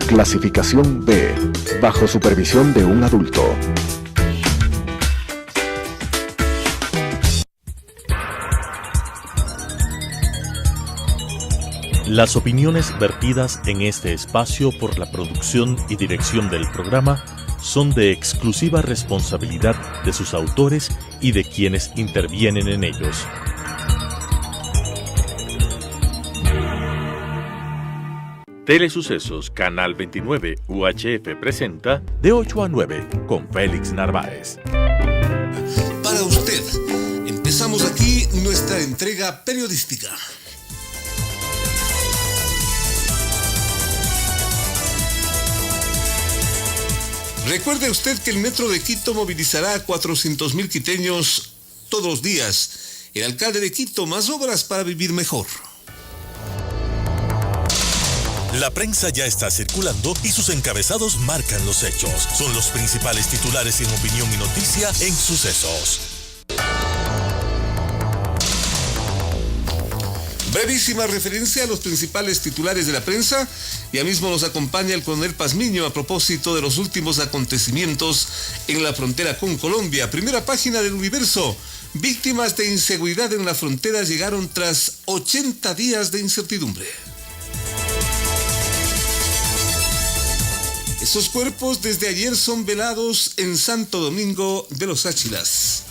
Clasificación B, bajo supervisión de un adulto. Las opiniones vertidas en este espacio por la producción y dirección del programa son de exclusiva responsabilidad de sus autores y de quienes intervienen en ellos. Telesucesos Canal 29 UHF presenta De 8 a 9 con Félix Narváez. Para usted, empezamos aquí nuestra entrega periodística. Recuerde usted que el Metro de Quito movilizará a 400,000 quiteños todos los días. El alcalde de Quito, más obras para vivir mejor. La prensa ya está circulando y sus encabezados marcan los hechos. Son los principales titulares en opinión y noticia en Sucesos. Brevísima referencia a los principales titulares de la prensa. Ya mismo nos acompaña el coronel Pazmiño a propósito de los últimos acontecimientos en la frontera con Colombia. Primera página del Universo. Víctimas de inseguridad en la frontera llegaron tras 80 días de incertidumbre. Esos cuerpos desde ayer son velados en Santo Domingo de los Áchilas.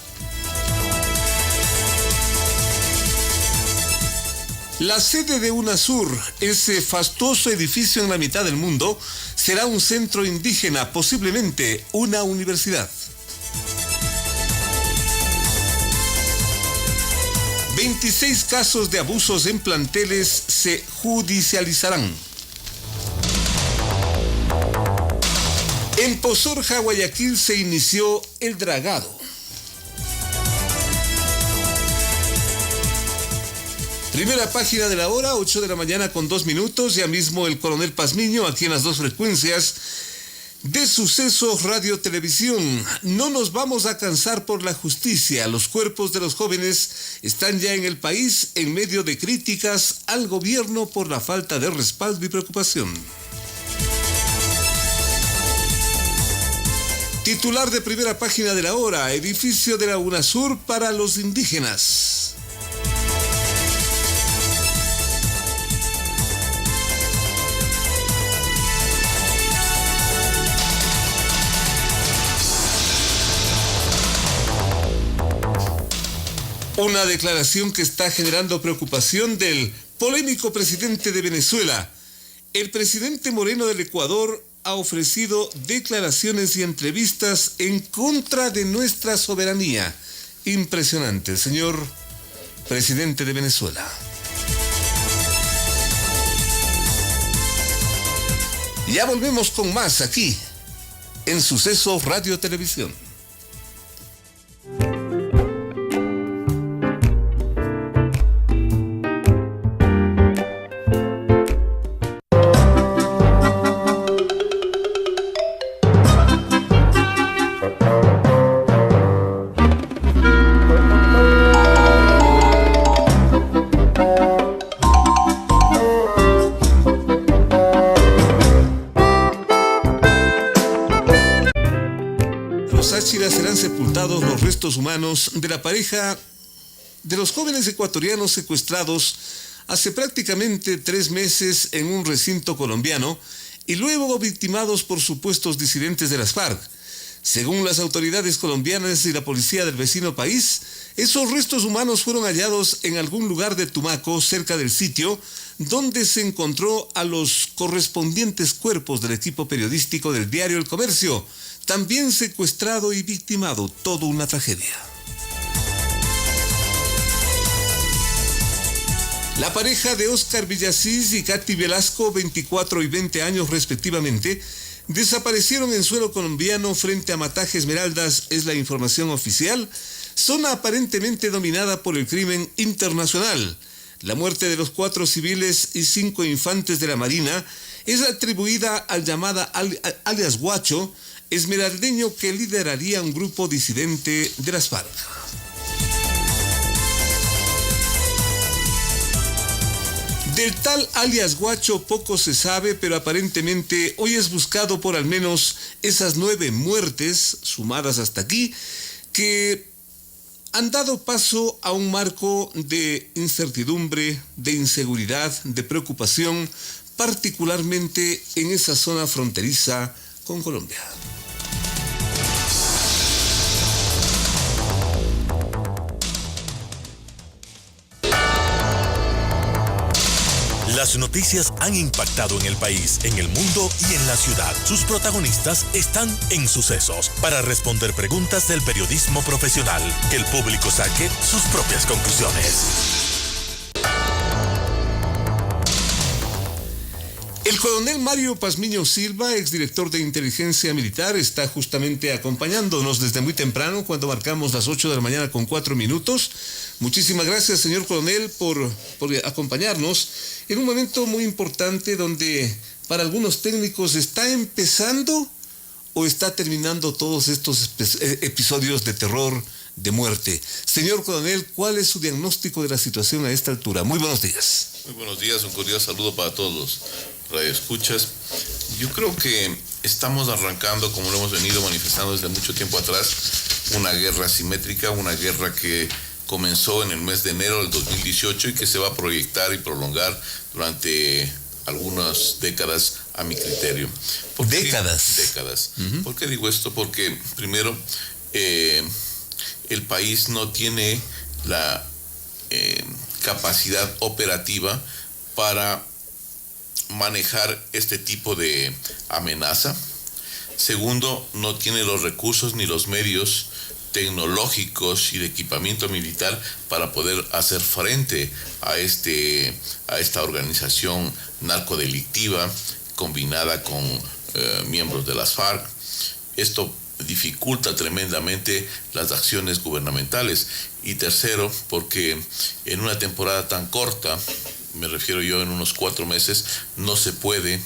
La sede de UNASUR, ese fastuoso edificio en la mitad del mundo, será un centro indígena, posiblemente una universidad. 26 casos de abusos en planteles se judicializarán. En Pozorja, Guayaquil, se inició el dragado. Primera página de la hora, 8 de la mañana con 2 minutos. Ya mismo el coronel Pazmiño, aquí en las dos frecuencias de Sucesos Radio Televisión. No nos vamos a cansar por la justicia. Los cuerpos de los jóvenes están ya en el país en medio de críticas al gobierno por la falta de respaldo y preocupación. Titular de primera página de la hora, edificio de la UNASUR para los indígenas. Una declaración que está generando preocupación del polémico presidente de Venezuela. El presidente Moreno del Ecuador ha ofrecido declaraciones y entrevistas en contra de nuestra soberanía. Impresionante, señor presidente de Venezuela. Ya volvemos con más aquí, en Sucesos Radio Televisión. Serán sepultados los restos humanos de la pareja de los jóvenes ecuatorianos secuestrados hace prácticamente 3 meses en un recinto colombiano y luego victimados por supuestos disidentes de las FARC. Según las autoridades colombianas y la policía del vecino país, esos restos humanos fueron hallados en algún lugar de Tumaco, cerca del sitio donde se encontró a los correspondientes cuerpos del equipo periodístico del diario El Comercio, también secuestrado y victimado. Todo una tragedia. La pareja de Óscar Villasís y Katy Velasco, 24 y 20 años respectivamente, desaparecieron en suelo colombiano frente a Mataje Esmeraldas, es la información oficial, zona aparentemente dominada por el crimen internacional. La muerte de los 4 civiles y 5 infantes de la Marina es atribuida al llamada alias Guacho, esmeraldeño que lideraría un grupo disidente de las FARC. Del tal alias Guacho poco se sabe, pero aparentemente hoy es buscado por al menos esas 9 muertes, sumadas hasta aquí, que han dado paso a un marco de incertidumbre, de inseguridad, de preocupación, particularmente en esa zona fronteriza con Colombia. Las noticias han impactado en el país, en el mundo y en la ciudad. Sus protagonistas están en Sucesos para responder preguntas del periodismo profesional. Que el público saque sus propias conclusiones. El coronel Mario Pazmiño Silva, exdirector de Inteligencia Militar, está justamente acompañándonos desde muy temprano, cuando marcamos las 8 de la mañana con 4 minutos. Muchísimas gracias, señor coronel, por acompañarnos en un momento muy importante donde para algunos técnicos está empezando o está terminando todos estos episodios de terror, de muerte. Señor coronel, ¿cuál es su diagnóstico de la situación a esta altura? Muy buenos días. Muy buenos días, un cordial saludo para todos los radioescuchas. Yo creo que estamos arrancando, como lo hemos venido manifestando desde mucho tiempo atrás, una guerra asimétrica, una guerra que comenzó en el mes de enero del 2018 y que se va a proyectar y prolongar durante algunas décadas a mi criterio. ¿Décadas? Décadas. ¿Por qué digo esto? Porque primero, el país no tiene la capacidad operativa para manejar este tipo de amenaza. Segundo, no tiene los recursos ni los medios tecnológicos y de equipamiento militar para poder hacer frente a esta organización narcodelictiva combinada con miembros de las FARC. Esto dificulta tremendamente las acciones gubernamentales. Y tercero, porque en una temporada tan corta, me refiero yo en unos 4 meses, no se puede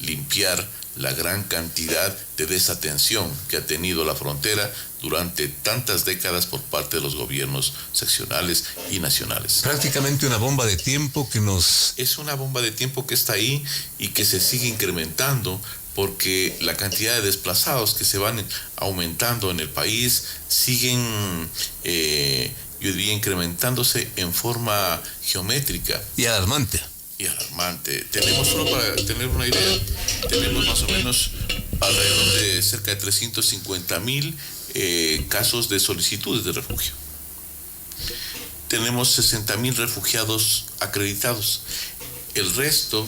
limpiar la gran cantidad de desatención que ha tenido la frontera durante tantas décadas por parte de los gobiernos seccionales y nacionales. Prácticamente una bomba de tiempo que nos... Es una bomba de tiempo que está ahí y que se sigue incrementando porque la cantidad de desplazados que se van aumentando en el país siguen, yo diría, incrementándose en forma geométrica. Y alarmante. Tenemos, solo para tener una idea, tenemos más o menos alrededor de cerca de 350,000 casos de solicitudes de refugio. Tenemos 60,000 refugiados acreditados. El resto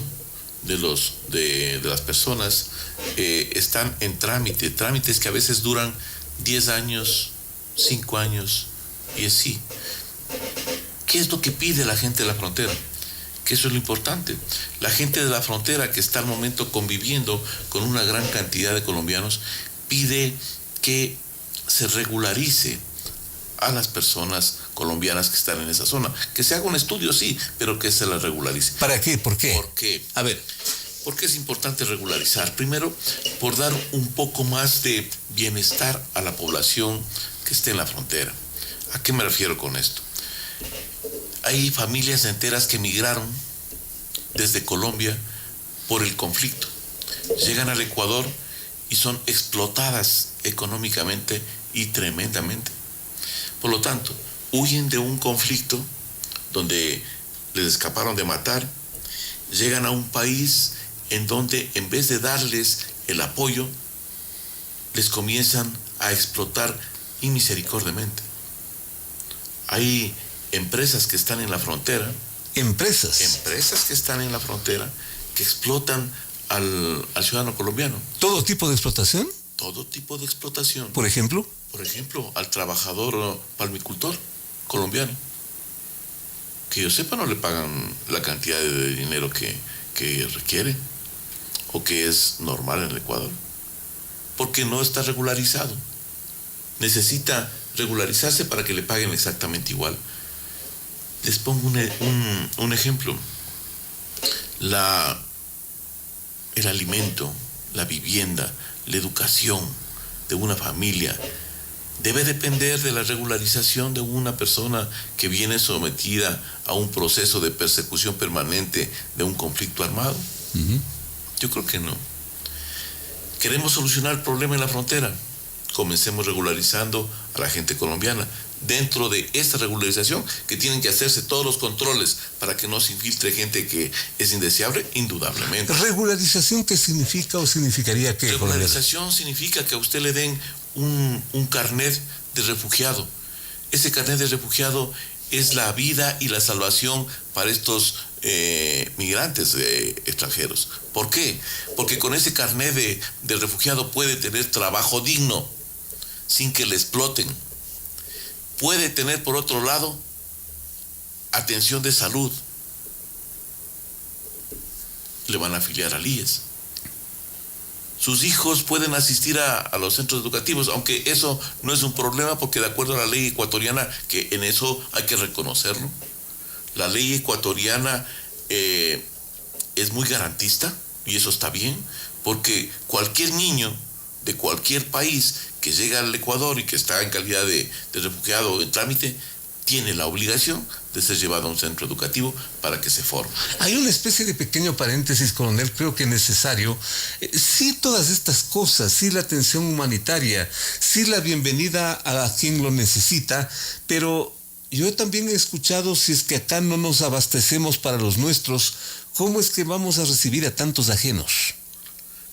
de las personas están en trámites que a veces duran 10 años, 5 años y así. ¿Qué es lo que pide la gente de la frontera? Que eso es lo importante. La gente de la frontera que está al momento conviviendo con una gran cantidad de colombianos pide que se regularice a las personas colombianas que están en esa zona. Que se haga un estudio, sí, pero que se las regularice. ¿Para qué? ¿Por qué? ¿Por qué? A ver. Porque es importante regularizar. Primero, por dar un poco más de bienestar a la población que esté en la frontera. ¿A qué me refiero con esto? Hay familias enteras que emigraron desde Colombia por el conflicto. Llegan al Ecuador y son explotadas económicamente y tremendamente. Por lo tanto, huyen de un conflicto donde les escaparon de matar, llegan a un país en donde en vez de darles el apoyo, les comienzan a explotar inmisericordiamente. Hay empresas que están en la frontera. ¿Empresas? Empresas que están en la frontera que explotan al ciudadano colombiano. ¿Todo tipo de explotación? Todo tipo de explotación. ¿Por ejemplo? Por ejemplo, al trabajador palmicultor colombiano. Que yo sepa, no le pagan la cantidad de dinero que requiere o que es normal en el Ecuador. Porque no está regularizado. Necesita regularizarse para que le paguen exactamente igual. Les pongo un ejemplo. El alimento, la vivienda, la educación de una familia debe depender de la regularización de una persona que viene sometida a un proceso de persecución permanente de un conflicto armado? Yo creo que no. ¿Queremos solucionar el problema en la frontera? Comencemos regularizando a la gente colombiana. Dentro de esta regularización, que tienen que hacerse todos los controles para que no se infiltre gente que es indeseable, indudablemente. ¿Regularización qué significa o significaría qué? Regularización significa que a usted le den un carnet de refugiado. Ese carnet de refugiado es la vida y la salvación para estos migrantes extranjeros. ¿Por qué? Porque con ese carnet de refugiado puede tener trabajo digno, sin que le exploten. Puede tener, por otro lado, atención de salud. Le van a afiliar al IES. Sus hijos pueden asistir a los centros educativos, aunque eso no es un problema porque de acuerdo a la ley ecuatoriana, que en eso hay que reconocerlo, la ley ecuatoriana es muy garantista y eso está bien, porque cualquier niño de cualquier país que llega al Ecuador y que está en calidad de refugiado o en trámite, tiene la obligación de ser llevado a un centro educativo para que se forme. Hay una especie de pequeño paréntesis, coronel, creo que necesario. Sí, todas estas cosas, sí la atención humanitaria, sí la bienvenida a quien lo necesita, pero yo también he escuchado, si es que acá no nos abastecemos para los nuestros, ¿cómo es que vamos a recibir a tantos ajenos?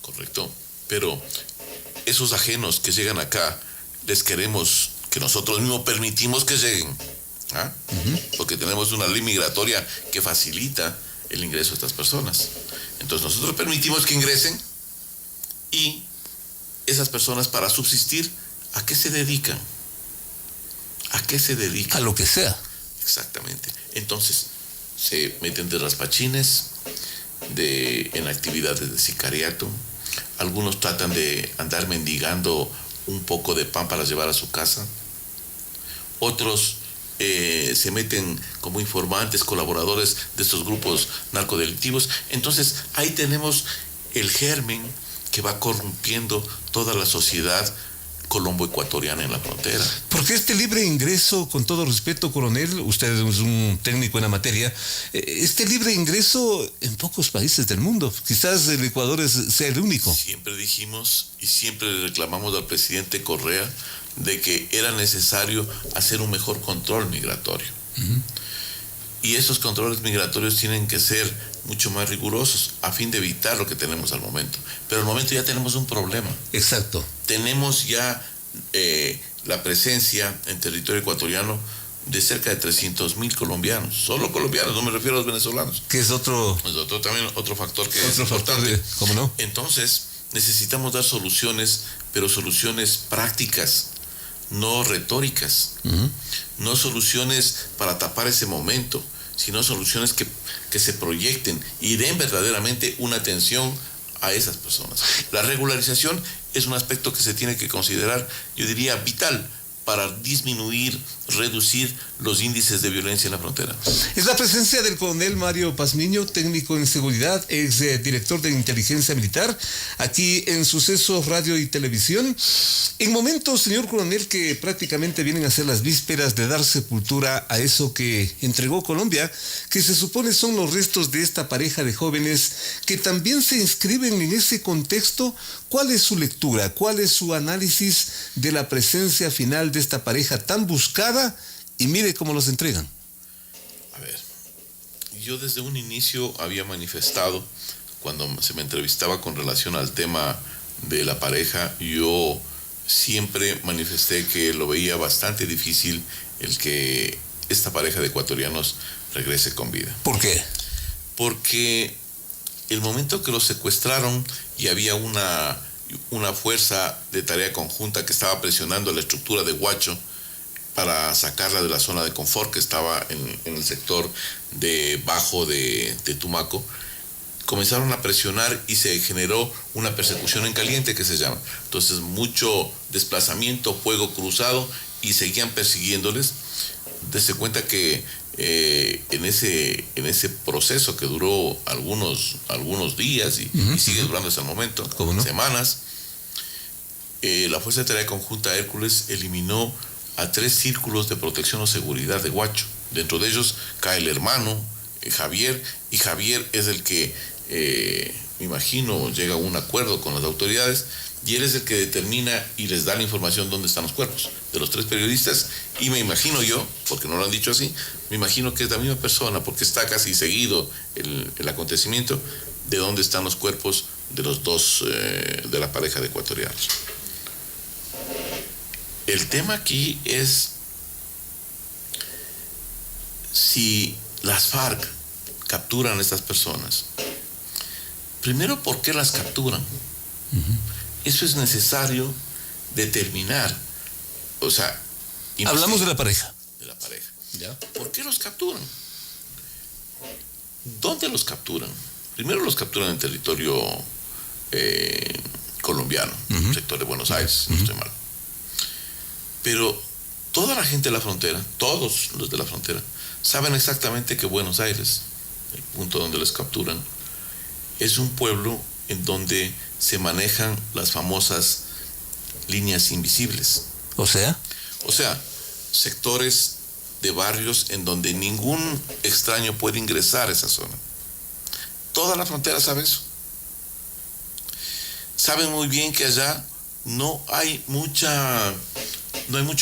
Correcto, pero esos ajenos que llegan acá, les queremos que nosotros mismos permitimos que lleguen. ¿Ah? Porque tenemos una ley migratoria que facilita el ingreso de estas personas. Entonces nosotros permitimos que ingresen y esas personas, para subsistir, ¿a qué se dedican? ¿A qué se dedican? A lo que sea. Exactamente. Entonces se meten de raspachines, en actividades de sicariato. Algunos tratan de andar mendigando un poco de pan para llevar a su casa. Otros se meten como informantes, colaboradores de estos grupos narcodelictivos. Entonces ahí tenemos el germen que va corrompiendo toda la sociedad colombo-ecuatoriana en la frontera. Porque este libre ingreso, con todo respeto, coronel, usted es un técnico en la materia, este libre ingreso en pocos países del mundo, quizás el Ecuador sea el único. Siempre dijimos y siempre le reclamamos al presidente Correa de que era necesario hacer un mejor control migratorio. Y esos controles migratorios tienen que ser mucho más rigurosos a fin de evitar lo que tenemos al momento. Pero al momento ya tenemos un problema. Exacto. Tenemos ya la presencia en territorio ecuatoriano de cerca de 300,000 colombianos. Solo colombianos, no me refiero a los venezolanos. Que es otro factor que es importante. ¿Cómo no? Entonces, necesitamos dar soluciones, pero soluciones prácticas, no retóricas. No soluciones para tapar ese momento, sino soluciones que se proyecten y den verdaderamente una atención a esas personas. La regularización es un aspecto que se tiene que considerar, yo diría, vital para disminuir, reducir los índices de violencia en la frontera. Es la presencia del coronel Mario Pazmiño, técnico en seguridad, ex director de inteligencia militar, aquí en Sucesos Radio y Televisión. En momentos, señor coronel, que prácticamente vienen a ser las vísperas de dar sepultura a eso que entregó Colombia, que se supone son los restos de esta pareja de jóvenes que también se inscriben en ese contexto. ¿Cuál es su lectura? ¿Cuál es su análisis de la presencia final de esta pareja tan buscada? Y mire cómo los entregan. A ver, yo desde un inicio había manifestado, cuando se me entrevistaba con relación al tema de la pareja, yo siempre manifesté que lo veía bastante difícil el que esta pareja de ecuatorianos regrese con vida. ¿Por qué? Porque el momento que los secuestraron y había una fuerza de tarea conjunta que estaba presionando la estructura de Huacho para sacarla de la zona de confort que estaba en el sector de bajo de Tumaco, comenzaron a presionar y se generó una persecución en caliente que se llama. Entonces mucho desplazamiento, fuego cruzado y seguían persiguiéndoles. Dese cuenta que en ese proceso que duró algunos días y sigue durando hasta el momento, ¿cómo no? Semanas, la Fuerza de Tarea Conjunta Hércules eliminó a 3 círculos de protección o seguridad de Huacho. Dentro de ellos cae el hermano, Javier, y Javier es el que, me imagino, llega a un acuerdo con las autoridades, y él es el que determina y les da la información dónde están los cuerpos de los 3 periodistas, y me imagino yo, porque no lo han dicho así, me imagino que es la misma persona, porque está casi seguido el acontecimiento, de dónde están los cuerpos de los 2, de la pareja de ecuatorianos. El tema aquí es si las FARC capturan a estas personas. Primero, ¿por qué las capturan? Eso es necesario determinar. O sea, hablamos de la pareja. De la pareja. ¿Ya? ¿Por qué los capturan? ¿Dónde los capturan? Primero los capturan en territorio colombiano, sector de Buenos Aires, no estoy mal. Pero toda la gente de la frontera, todos los de la frontera, saben exactamente que Buenos Aires, el punto donde les capturan, es un pueblo en donde se manejan las famosas líneas invisibles. O sea, sectores de barrios en donde ningún extraño puede ingresar a esa zona. Toda la frontera sabe eso. Saben muy bien que allá no hay mucho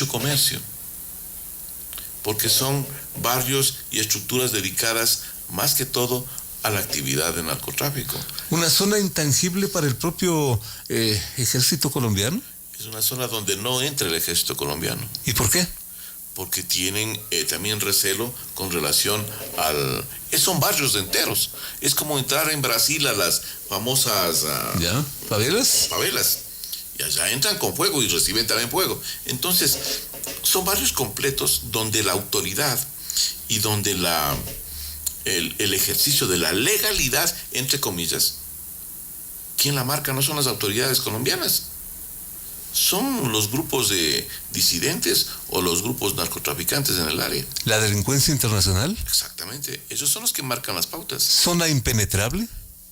comercio, porque son barrios y estructuras dedicadas más que todo a la actividad de narcotráfico. ¿Una zona intangible para el propio ejército colombiano? Es una zona donde no entra el ejército colombiano. ¿Y por qué? Porque tienen también recelo con relación al... son barrios enteros. Es como entrar en Brasil a las famosas... ¿Ya? ¿Favelas? Favelas. Y allá entran con fuego y reciben también fuego. Entonces, son barrios completos donde la autoridad y donde el ejercicio de la legalidad, entre comillas, quien la marca no son las autoridades colombianas. Son los grupos de disidentes o los grupos narcotraficantes en el área. ¿La delincuencia internacional? Exactamente. Ellos son los que marcan las pautas. ¿Zona impenetrable?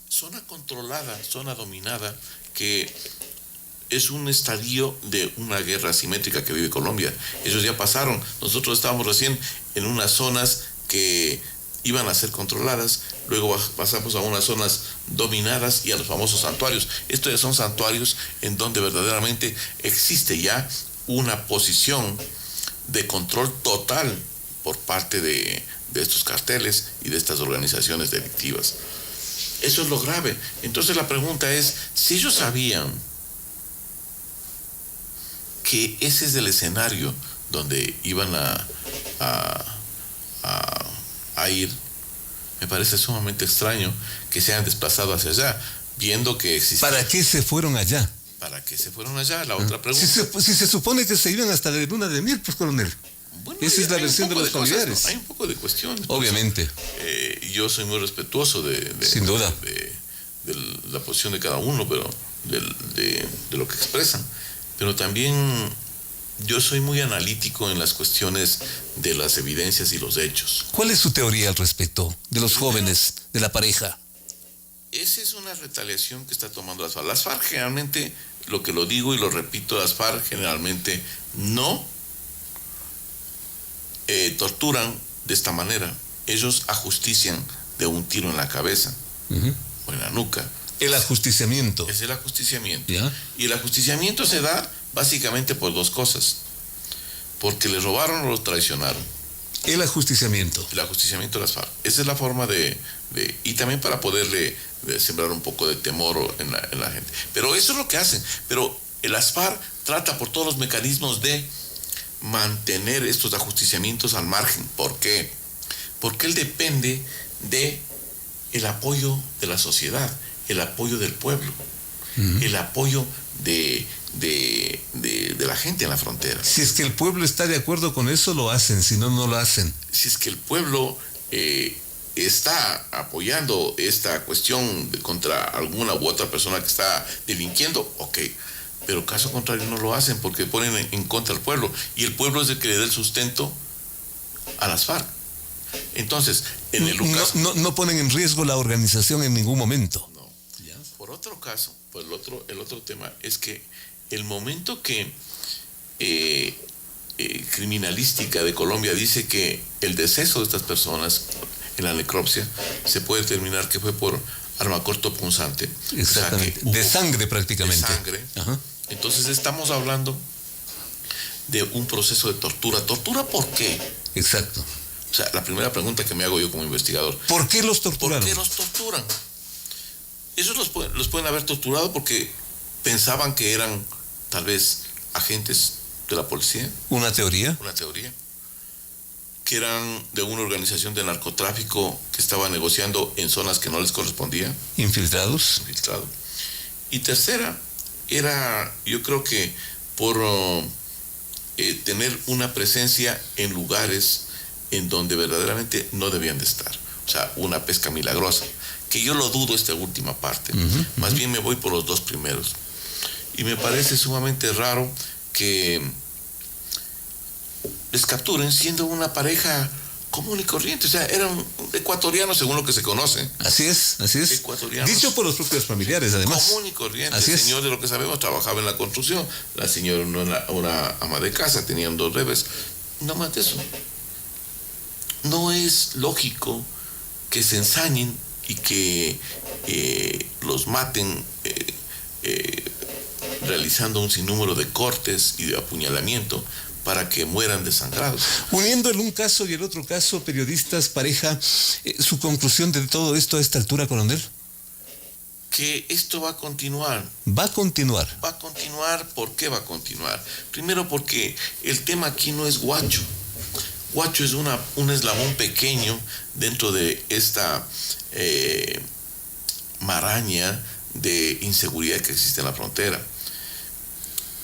Zona controlada, zona dominada, que es un estadio de una guerra asimétrica que vive Colombia. Ellos ya pasaron. Nosotros estábamos recién en unas zonas que iban a ser controladas, luego pasamos a unas zonas dominadas y a los famosos santuarios. Estos ya son santuarios en donde verdaderamente existe ya una posición de control total por parte de estos carteles y de estas organizaciones delictivas. Eso es lo grave. Entonces la pregunta es, si ellos sabían que ese es el escenario donde iban a ir, me parece sumamente extraño que se hayan desplazado hacia allá, viendo que existía... ¿Para qué se fueron allá? ¿Para qué se fueron allá? La otra pregunta. Si se supone que se iban hasta la luna de miel, pues, coronel. Bueno, esa es la versión de los familiares. ¿No? Hay un poco de cuestión. Obviamente. Yo soy muy respetuoso sin duda, de la posición de cada uno, pero de lo que expresan. Pero también yo soy muy analítico en las cuestiones de las evidencias y los hechos. ¿Cuál es su teoría al respecto de los jóvenes, de la pareja? Esa es una retaliación que está tomando las FARC. Las FARC generalmente, lo que lo digo y lo repito, las FARC generalmente no torturan de esta manera. Ellos ajustician de un tiro en la cabeza o en la nuca. El ajusticiamiento. Es el ajusticiamiento. ¿Ya? Y el ajusticiamiento se da básicamente por 2 cosas. Porque le robaron o los traicionaron. El ajusticiamiento. El ajusticiamiento de las FARC. Esa es la forma y también para poderle sembrar un poco de temor en la gente. Pero eso es lo que hacen. Pero las FARC trata por todos los mecanismos de mantener estos ajusticiamientos al margen. ¿Por qué? Porque él depende de el apoyo de la sociedad, el apoyo del pueblo, el apoyo de la gente en la frontera. Si es que el pueblo está de acuerdo con eso, lo hacen, si no, no lo hacen. Si es que el pueblo está apoyando esta cuestión contra alguna u otra persona que está delinquiendo, ok, pero caso contrario no lo hacen porque ponen en contra al pueblo, y el pueblo es el que le da el sustento a las FARC. Entonces, en el caso, no ponen en riesgo la organización en ningún momento. No. Por otro caso, pues el otro tema es que el momento que criminalística de Colombia dice que el deceso de estas personas en la necropsia se puede determinar que fue por arma cortopunzante. Exactamente. O sea, de sangre prácticamente. De sangre. Ajá. Entonces estamos hablando de un proceso de tortura. ¿Tortura por qué? Exacto. O sea, la primera pregunta que me hago yo como investigador. ¿Por qué los torturaron? ¿Por qué los torturan? Ellos los pueden haber torturado porque pensaban que eran tal vez agentes de la policía. ¿Una teoría? Una teoría. Que eran de una organización de narcotráfico que estaba negociando en zonas que no les correspondía. ¿Infiltrados? Infiltrado. Y tercera, era, yo creo que por tener una presencia en lugares en donde verdaderamente no debían de estar. O sea, una pesca milagrosa. Que yo lo dudo esta última parte. Más bien me voy por los dos primeros. Y me parece sumamente raro que les capturen siendo una pareja común y corriente. O sea, eran ecuatorianos según lo que se conoce. Así es, así es. Ecuatorianos. Dicho por los propios familiares, además. Común y corriente. Así El es. señor, de lo que sabemos, trabajaba en la construcción. La señora una ama de casa, tenían 2 bebés. No más de eso. No es lógico que se ensañen y que los maten realizando un sinnúmero de cortes y de apuñalamiento para que mueran desangrados. Uniendo el un caso y el otro caso, periodistas, pareja, su conclusión de todo esto a esta altura, coronel. Que esto va a continuar. Va a continuar. Va a continuar. ¿Por qué va a continuar? Primero porque el tema aquí no es Guacho. Guacho es un eslabón pequeño dentro de esta maraña de inseguridad que existe en la frontera.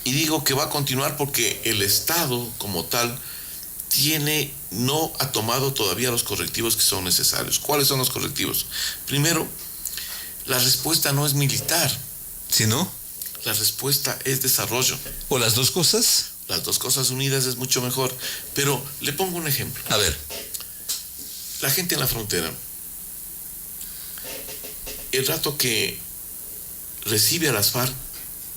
Y digo que va a continuar porque el Estado como tal no ha tomado todavía los correctivos que son necesarios. ¿Cuáles son los correctivos? Primero, la respuesta no es militar. ¿Sí, no? La respuesta es desarrollo. ¿O las dos cosas? Las dos cosas unidas es mucho mejor. Pero le pongo un ejemplo. A ver. La gente en la frontera, el rato que recibe a las FARC,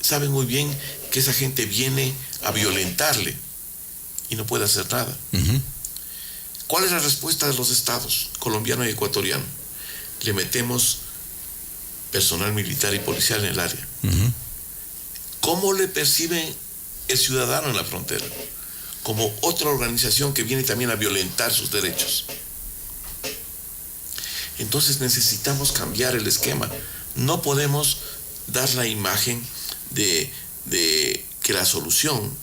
sabe muy bien que esa gente viene a violentarle y no puede hacer nada. ¿Cuál es la respuesta de los estados, colombiano y ecuatoriano? Le metemos personal militar y policial en el área. ¿Cómo le percibe el ciudadano en la frontera? Como otra organización que viene también a violentar sus derechos. Entonces necesitamos cambiar el esquema. No podemos dar la imagen de que la solución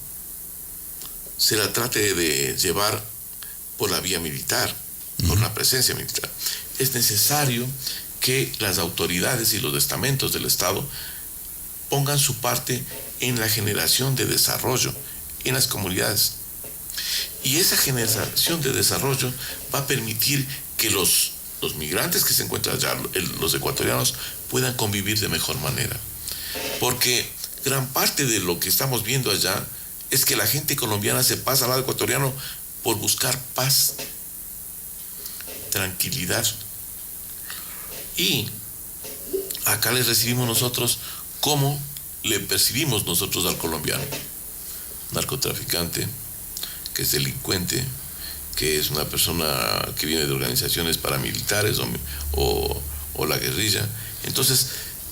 se la trate de llevar por la vía militar, por la presencia militar. Es necesario que las autoridades y los estamentos del Estado pongan su parte en la generación de desarrollo en las comunidades. Y esa generación de desarrollo va a permitir que los migrantes que se encuentran allá, los ecuatorianos, puedan convivir de mejor manera. Porque gran parte de lo que estamos viendo allá es que la gente colombiana se pasa al lado ecuatoriano por buscar paz, tranquilidad. Y acá les recibimos nosotros como le percibimos nosotros al colombiano. Narcotraficante, que es delincuente, que es una persona que viene de organizaciones paramilitares o la guerrilla. Entonces,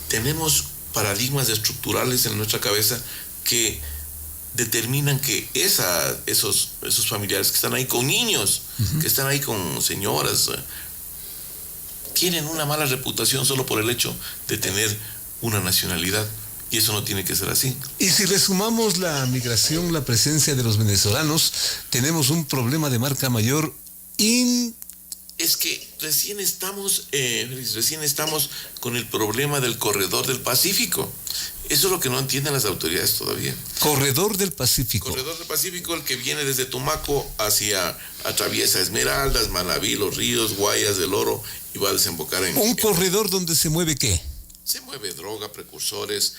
tenemos paradigmas estructurales en nuestra cabeza que determinan que esos familiares que están ahí con niños, que están ahí con señoras, tienen una mala reputación solo por el hecho de tener una nacionalidad. Y eso no tiene que ser así. Y si le sumamos la migración, la presencia de los venezolanos, tenemos un problema de marca mayor. Es que recién estamos con el problema del corredor del Pacífico. Eso es lo que no entienden las autoridades todavía. Corredor del Pacífico. Corredor del Pacífico, el que viene desde Tumaco atraviesa Esmeraldas, Manabí, Los Ríos, Guayas del Oro y va a desembocar en... ¿Un corredor donde se mueve qué? Se mueve droga, precursores,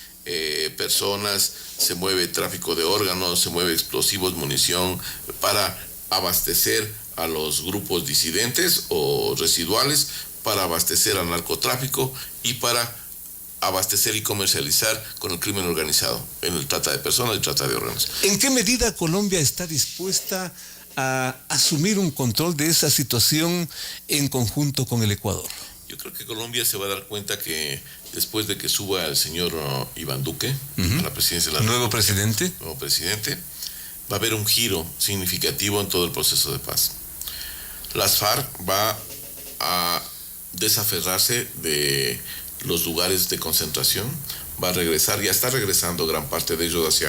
personas, se mueve tráfico de órganos, se mueve explosivos, munición, para abastecer a los grupos disidentes o residuales, para abastecer al narcotráfico y para abastecer y comercializar con el crimen organizado, en el trata de personas y trata de órganos. ¿En qué medida Colombia está dispuesta a asumir un control de esa situación en conjunto con el Ecuador? Yo creo que Colombia se va a dar cuenta que después de que suba el señor Iván Duque a la presidencia de la nuevo presidente, va a haber un giro significativo en todo el proceso de paz. Las FARC va a desaferrarse de los lugares de concentración, va a regresar, ya está regresando gran parte de ellos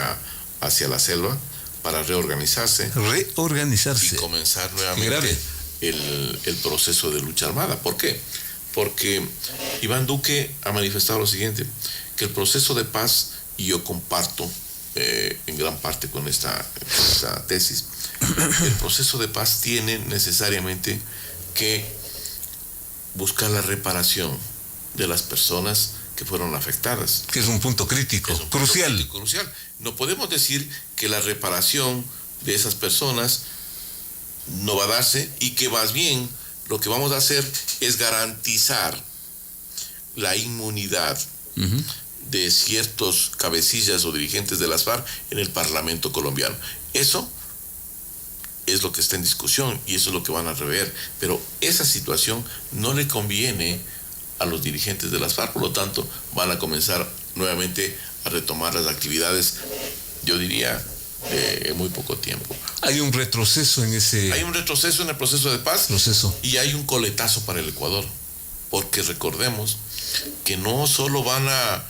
hacia la selva para reorganizarse y comenzar nuevamente el proceso de lucha armada. ¿Por qué? Porque Iván Duque ha manifestado lo siguiente, que el proceso de paz, y yo comparto en gran parte con esta tesis, el proceso de paz tiene necesariamente que buscar la reparación de las personas que fueron afectadas. Que es un punto crítico, crucial. No podemos decir que la reparación de esas personas no va a darse y que más bien lo que vamos a hacer es garantizar la inmunidad de ciertos cabecillas o dirigentes de las FARC en el Parlamento colombiano. Eso es lo que está en discusión y eso es lo que van a rever, pero esa situación no le conviene a los dirigentes de las FARC, por lo tanto van a comenzar nuevamente a retomar las actividades, yo diría, en muy poco tiempo. Hay un retroceso en ese... Hay un retroceso en el proceso de paz y hay un coletazo para el Ecuador, porque recordemos que no solo van a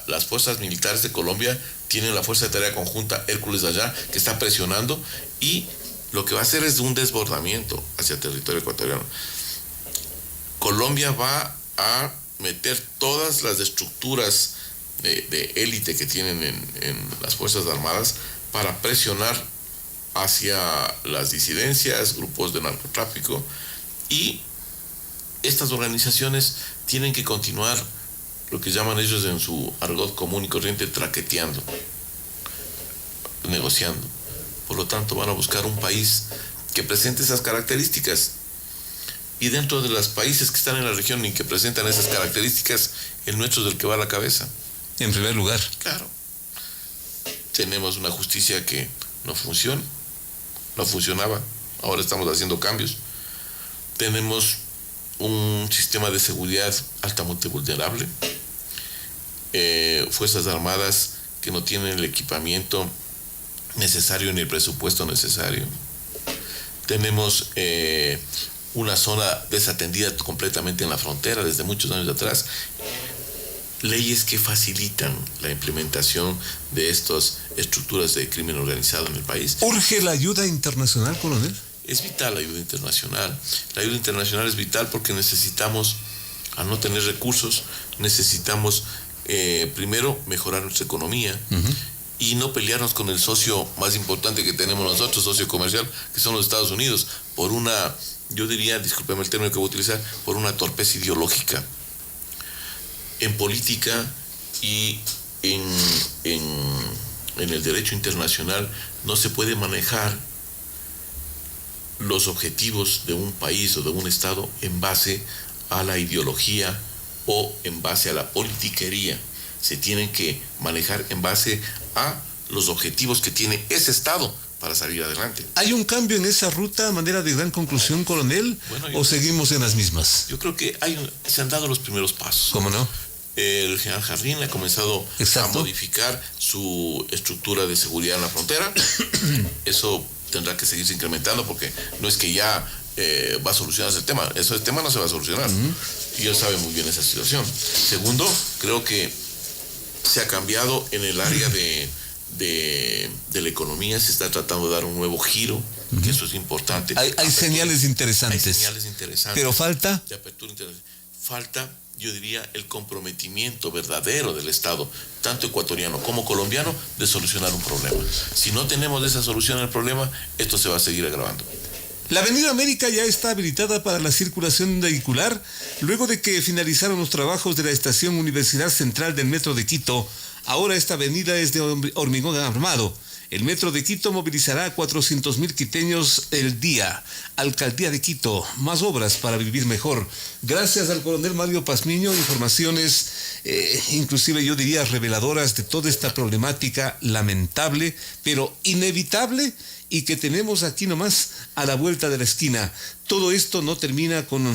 las fuerzas militares de Colombia, tienen la Fuerza de Tarea Conjunta Hércules allá, que está presionando, y lo que va a hacer es un desbordamiento hacia el territorio ecuatoriano. Colombia va a meter todas las estructuras de élite que tienen en las Fuerzas Armadas para presionar hacia las disidencias, grupos de narcotráfico, y estas organizaciones tienen que continuar lo que llaman ellos en su argot común y corriente traqueteando, negociando. Por lo tanto, van a buscar un país que presente esas características. Y dentro de los países que están en la región y que presentan esas características, el nuestro es el que va a la cabeza. En primer lugar. Claro. Tenemos una justicia que no funciona, no funcionaba, ahora estamos haciendo cambios. Tenemos un sistema de seguridad altamente vulnerable, fuerzas armadas que no tienen el equipamiento necesario ni el presupuesto necesario. Tenemos una zona desatendida completamente en la frontera desde muchos años atrás. Leyes que facilitan la implementación de estas estructuras de crimen organizado en el país. ¿Urge la ayuda internacional, coronel? Es vital la ayuda internacional. La ayuda internacional es vital porque necesitamos, al no tener recursos, necesitamos primero mejorar nuestra economía y no pelearnos con el socio más importante que tenemos nosotros, socio comercial, que son los Estados Unidos, por una, yo diría, discúlpeme el término que voy a utilizar, por una torpeza ideológica. En política y en el derecho internacional no se puede manejar los objetivos de un país o de un estado en base a la ideología o en base a la politiquería. Se tienen que manejar en base a los objetivos que tiene ese estado para salir adelante. ¿Hay un cambio en esa ruta a manera de gran conclusión, coronel? Bueno, ¿o seguimos en las mismas? Yo creo que se han dado los primeros pasos. ¿Cómo no? El general Jardín ha comenzado a modificar su estructura de seguridad en la frontera. Eso tendrá que seguirse incrementando porque no es que ya va a solucionarse el tema. El tema no se va a solucionar. Y él sabe muy bien esa situación. Segundo, creo que se ha cambiado en el área de la economía. Se está tratando de dar un nuevo giro, que eso es importante. Hay señales interesantes. Hay señales interesantes. Pero falta... De apertura internacional. Falta, yo diría, el comprometimiento verdadero del Estado, tanto ecuatoriano como colombiano, de solucionar un problema. Si no tenemos esa solución al problema, esto se va a seguir agravando. La Avenida América ya está habilitada para la circulación vehicular luego de que finalizaron los trabajos de la estación Universidad Central del Metro de Quito. Ahora esta avenida es de hormigón armado. El Metro de Quito movilizará a 400,000 quiteños el día. Alcaldía de Quito, más obras para vivir mejor. Gracias al coronel Mario Pazmiño, informaciones inclusive yo diría reveladoras de toda esta problemática lamentable, pero inevitable, y que tenemos aquí nomás a la vuelta de la esquina. Todo esto no termina con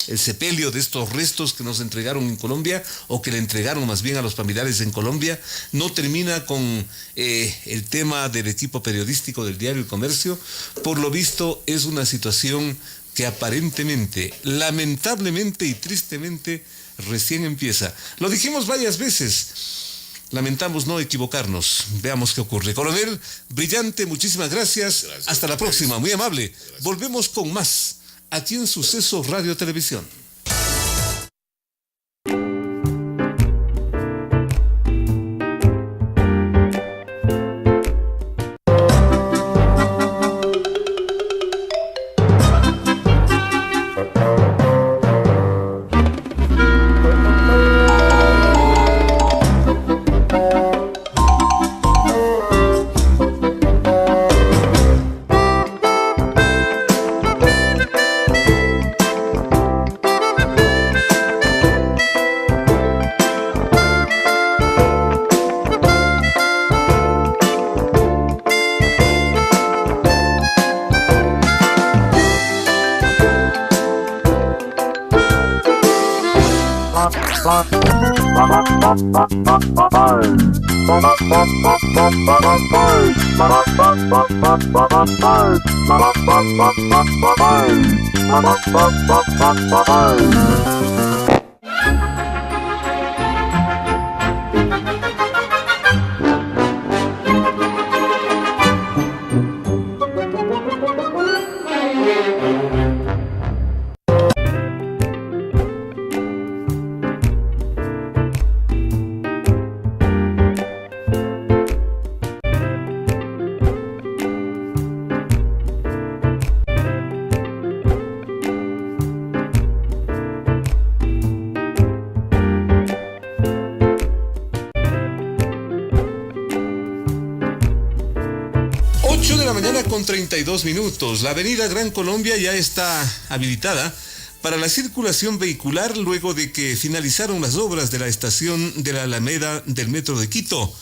el sepelio de estos restos que nos entregaron en Colombia, o que le entregaron más bien a los familiares en Colombia. No termina con el tema del equipo periodístico del diario El Comercio. Por lo visto es una situación que aparentemente, lamentablemente y tristemente recién empieza. Lo dijimos varias veces. Lamentamos no equivocarnos. Veamos qué ocurre. Coronel, brillante, muchísimas gracias. Hasta la próxima, muy amable. Gracias. Volvemos con más aquí en Sucesos Radio Televisión. Con 32 minutos. La avenida Gran Colombia ya está habilitada para la circulación vehicular luego de que finalizaron las obras de la estación de la Alameda del Metro de Quito.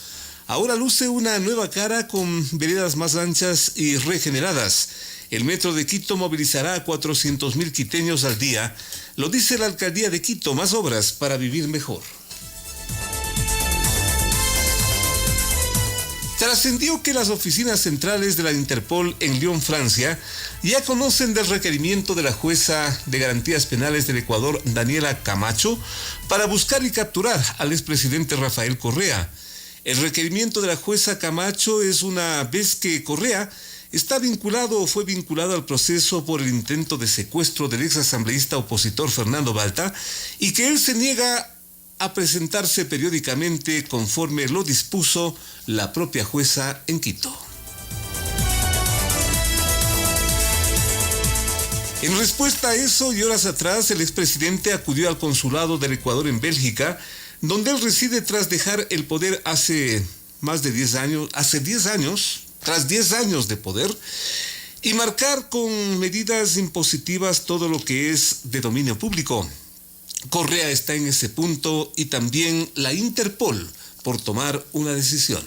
Ahora luce una nueva cara con veredas más anchas y regeneradas. El Metro de Quito movilizará a 400,000 quiteños al día. Lo dice la Alcaldía de Quito, más obras para vivir mejor. Trascendió que las oficinas centrales de la Interpol en Lyon, Francia, ya conocen del requerimiento de la jueza de garantías penales del Ecuador, Daniela Camacho, para buscar y capturar al expresidente Rafael Correa. El requerimiento de la jueza Camacho es una vez que Correa está vinculado o fue vinculado al proceso por el intento de secuestro del exasambleísta opositor Fernando Balta, y que él se niega a presentarse periódicamente conforme lo dispuso la propia jueza en Quito. En respuesta a eso, y horas atrás, el expresidente acudió al consulado del Ecuador en Bélgica, donde él reside tras dejar el poder hace 10 años, tras 10 años de poder, y marcar con medidas impositivas todo lo que es de dominio público. Correa está en ese punto, y también la Interpol por tomar una decisión.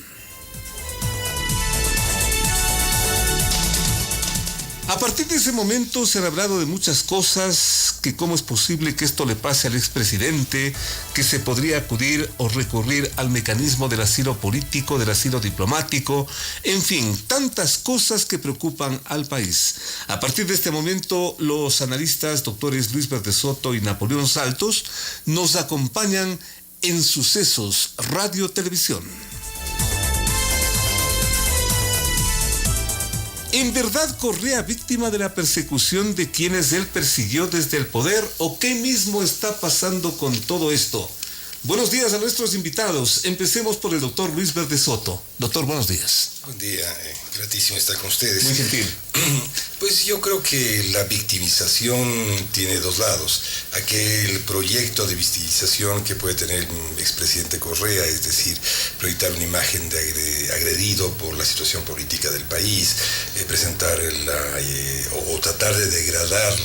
A partir de ese momento se han hablado de muchas cosas, que cómo es posible que esto le pase al expresidente, que se podría acudir o recurrir al mecanismo del asilo político, del asilo diplomático, en fin, tantas cosas que preocupan al país. A partir de este momento, los analistas doctores Luis Verde Soto y Napoleón Saltos nos acompañan en Sucesos Radio Televisión. ¿En verdad Correa víctima de la persecución de quienes él persiguió desde el poder, o qué mismo está pasando con todo esto? Buenos días a nuestros invitados. Empecemos por el doctor Luis Verde Soto. Doctor, buenos días. Buen día, gratísimo estar con ustedes. Muy gentil. Pues yo creo que la victimización tiene dos lados. Aquel proyecto de victimización que puede tener el expresidente Correa, es decir, proyectar una imagen de agredido por la situación política del país, presentar o tratar de degradar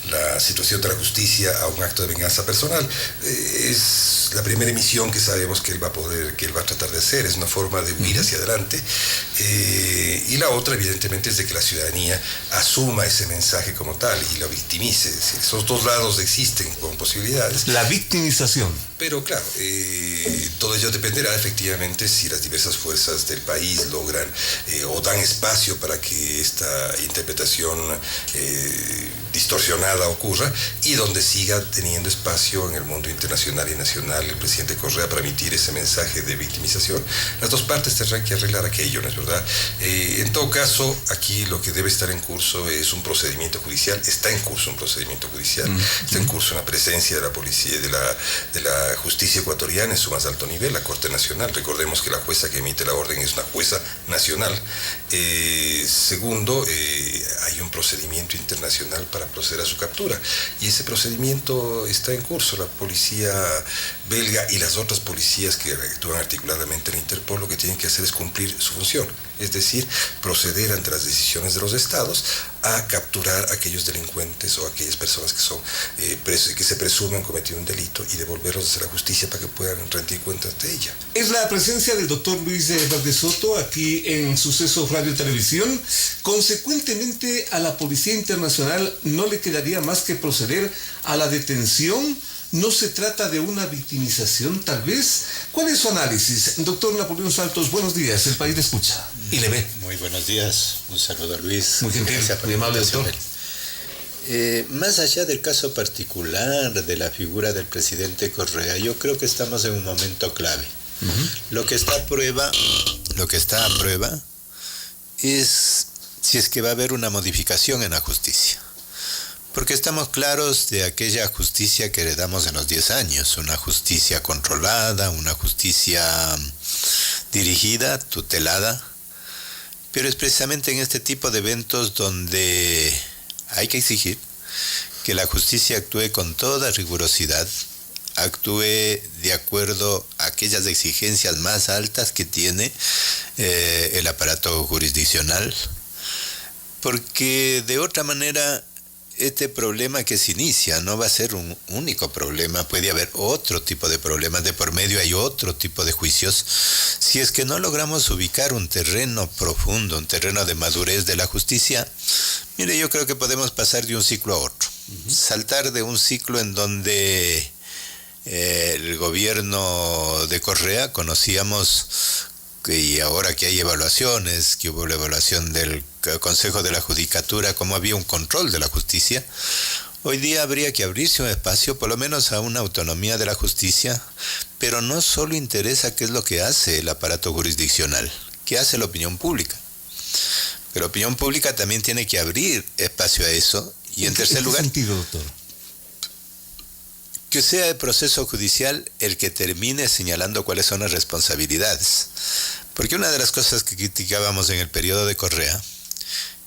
la situación de la justicia a un acto de venganza personal. Es la primera emisión que sabemos que él va a tratar de hacer, es una forma de huir hacia adelante. Y la otra, evidentemente, es de que la ciudadanía asuma ese mensaje como tal y lo victimice. Es decir, esos dos lados existen con posibilidades. La victimización. Pero claro, todo ello dependerá efectivamente si las diversas fuerzas del país logran o dan espacio para que esta interpretación distorsionada ocurra, y donde siga teniendo espacio en el mundo internacional y nacional el presidente Correa para emitir ese mensaje de victimización. Las dos partes tendrán que arreglar aquello, ¿no es verdad? En todo caso, aquí lo que debe estar en curso es un procedimiento judicial. Está en curso un procedimiento judicial, está en curso una presencia de la policía, de la justicia ecuatoriana en su más alto nivel, la Corte Nacional. Recordemos que la jueza que emite la orden es una jueza nacional. Segundo, hay un procedimiento internacional para proceder a su captura, y ese procedimiento está en curso. La policía belga y las otras policías que actúan articuladamente en Interpol lo que tienen que hacer es cumplir su función, es decir, proceder ante las decisiones de los estados a capturar a aquellos delincuentes o a aquellas personas que son que se presumen cometido un delito y devolverlos hacia la justicia para que puedan rendir cuentas de ella. Es la presencia del doctor Luis Verde Soto aquí en Sucesos Radio y Televisión. Consecuentemente, a la Policía Internacional no le quedaría más que proceder a la detención. ¿No se trata de una victimización, tal vez? ¿Cuál es su análisis? Doctor Napoleón Santos, buenos días. El país le escucha y le ve. Muy buenos días. Un saludo a Luis. Muy gentil, muy amable, doctor. Más allá del caso particular de la figura del presidente Correa, yo creo que estamos en un momento clave. Lo que está a prueba es si es que va a haber una modificación en la justicia. Porque estamos claros de aquella justicia que heredamos en los 10 años, una justicia controlada, una justicia dirigida, tutelada, pero es precisamente en este tipo de eventos donde hay que exigir que la justicia actúe con toda rigurosidad, actúe de acuerdo a aquellas exigencias más altas que tiene el aparato jurisdiccional, porque de otra manera este problema que se inicia no va a ser un único problema, puede haber otro tipo de problemas, de por medio hay otro tipo de juicios. Si es que no logramos ubicar un terreno profundo, un terreno de madurez de la justicia, mire, yo creo que podemos pasar de un ciclo a otro, saltar de un ciclo en donde el gobierno de Correa conocíamos, y ahora que hay evaluaciones, que hubo la evaluación del Consejo de la Judicatura, como había un control de la justicia, hoy día habría que abrirse un espacio, por lo menos a una autonomía de la justicia, pero no solo interesa qué es lo que hace el aparato jurisdiccional, qué hace la opinión pública. Pero la opinión pública también tiene que abrir espacio a eso, y en tercer lugar, ¿en qué sentido, doctor? Que sea el proceso judicial el que termine señalando cuáles son las responsabilidades. Porque una de las cosas que criticábamos en el periodo de Correa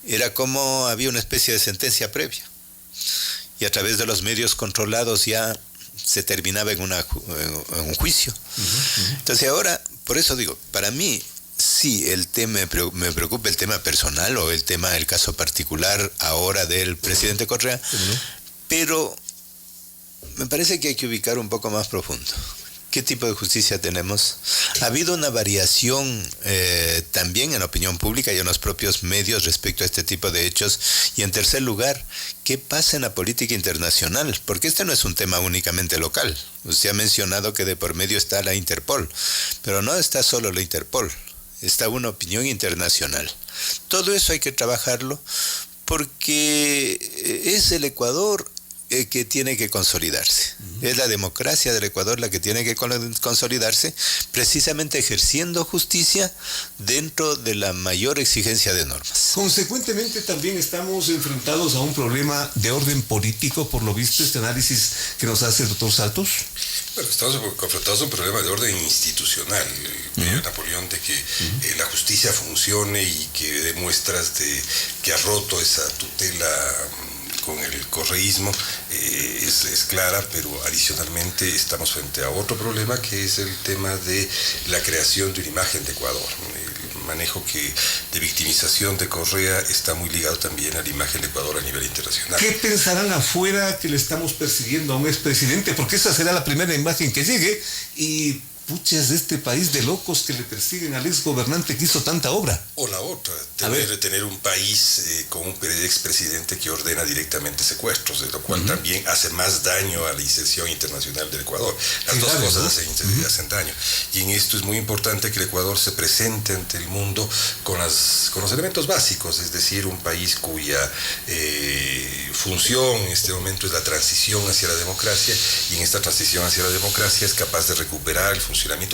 era cómo había una especie de sentencia previa. Y a través de los medios controlados ya se terminaba en un juicio. Entonces ahora, por eso digo, para mí sí me preocupa el tema personal o el caso particular ahora del presidente Correa, pero me parece que hay que ubicar un poco más profundo. ¿Qué tipo de justicia tenemos? Ha habido una variación también en la opinión pública y en los propios medios respecto a este tipo de hechos. Y en tercer lugar, ¿qué pasa en la política internacional? Porque este no es un tema únicamente local. Usted ha mencionado que de por medio está la Interpol, pero no está solo la Interpol, está una opinión internacional. Todo eso hay que trabajarlo porque es el Ecuador que tiene que consolidarse. Es la democracia del Ecuador la que tiene que consolidarse, precisamente ejerciendo justicia dentro de la mayor exigencia de normas. Consecuentemente también estamos enfrentados a un problema de orden político, por lo visto, este análisis que nos hace el doctor Saltos. Bueno, estamos confrontados a un problema de orden institucional. Napoleón, de que la justicia funcione y que dé muestras de que ha roto esa tutela con el correísmo es clara, pero adicionalmente estamos frente a otro problema, que es el tema de la creación de una imagen de Ecuador. El manejo de victimización de Correa está muy ligado también a la imagen de Ecuador a nivel internacional. ¿Qué pensarán afuera que le estamos persiguiendo a un expresidente? Porque esa será la primera imagen que llegue y... puchas de este país de locos que le persiguen al ex gobernante que hizo tanta obra. O la otra, tener un país con un expresidente que ordena directamente secuestros, de lo cual también hace más daño a la inserción internacional del Ecuador. Las dos cosas hacen daño. Y en esto es muy importante que el Ecuador se presente ante el mundo con los elementos básicos, es decir, un país cuya función en este momento es la transición hacia la democracia, y en esta transición hacia la democracia es capaz de recuperar el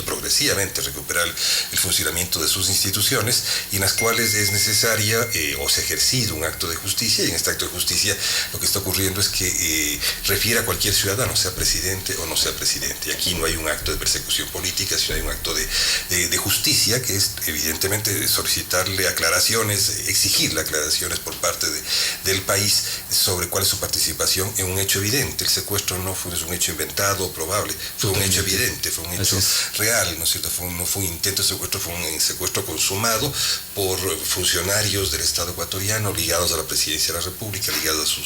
progresivamente recuperar el funcionamiento de sus instituciones, y en las cuales es necesaria o se ha ejercido un acto de justicia, y en este acto de justicia lo que está ocurriendo es que refiere a cualquier ciudadano, sea presidente o no sea presidente. Y aquí no hay un acto de persecución política, sino hay un acto de justicia, que es evidentemente solicitarle aclaraciones, exigirle aclaraciones por parte del país sobre cuál es su participación en un hecho evidente. El secuestro no fue un hecho inventado o probable, fue un hecho evidente, fue un hecho real, ¿no es cierto? No fue un intento de secuestro, fue un secuestro consumado por funcionarios del Estado ecuatoriano ligados a la presidencia de la República, ligados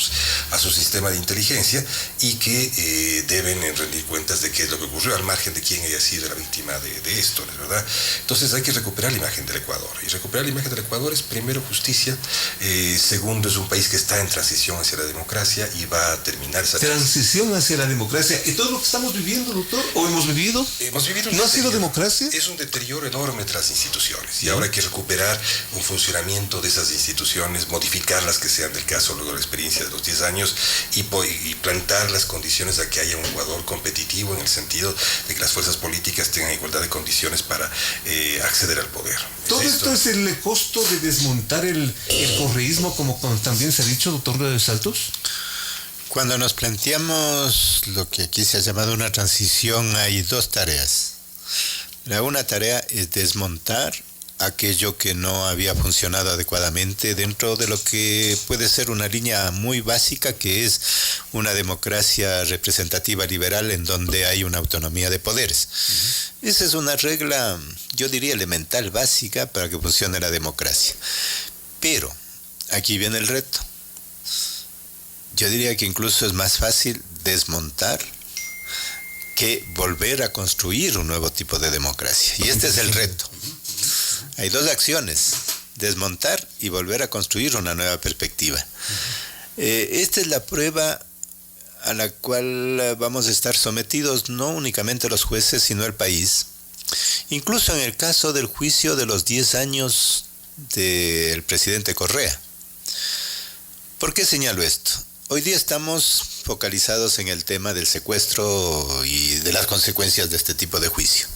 a su sistema de inteligencia, y que deben rendir cuentas de qué es lo que ocurrió, al margen de quién haya sido la víctima de esto, ¿verdad? Entonces hay que recuperar la imagen del Ecuador, y recuperar la imagen del Ecuador es primero justicia, segundo es un país que está en transición hacia la democracia y va a terminar esa transición hacia la democracia. ¿Y todo lo que estamos viviendo, doctor, o hemos vivido? ¿No ha sido democracia? Es un deterioro enorme de las instituciones, y ahora hay que recuperar un funcionamiento de esas instituciones, modificarlas que sean del caso luego de la experiencia de los 10 años, y plantar las condiciones a que haya un Ecuador competitivo, en el sentido de que las fuerzas políticas tengan igualdad de condiciones para acceder al poder. Todo esto es el costo de desmontar el correísmo, como también se ha dicho, doctor Saltos. Cuando nos planteamos lo que aquí se ha llamado una transición, hay dos tareas. Una tarea es desmontar aquello que no había funcionado adecuadamente dentro de lo que puede ser una línea muy básica, que es una democracia representativa liberal en donde hay una autonomía de poderes. Esa es una regla, yo diría, elemental, básica para que funcione la democracia. Pero aquí viene el reto. Yo diría que incluso es más fácil desmontar que volver a construir un nuevo tipo de democracia. Y este es el reto. Hay dos acciones: desmontar y volver a construir una nueva perspectiva. Esta es la prueba a la cual vamos a estar sometidos no únicamente los jueces, sino el país. Incluso en el caso del juicio de los 10 años del presidente Correa. ¿Por qué señalo esto? Hoy día estamos focalizados en el tema del secuestro y de las consecuencias de este tipo de juicio.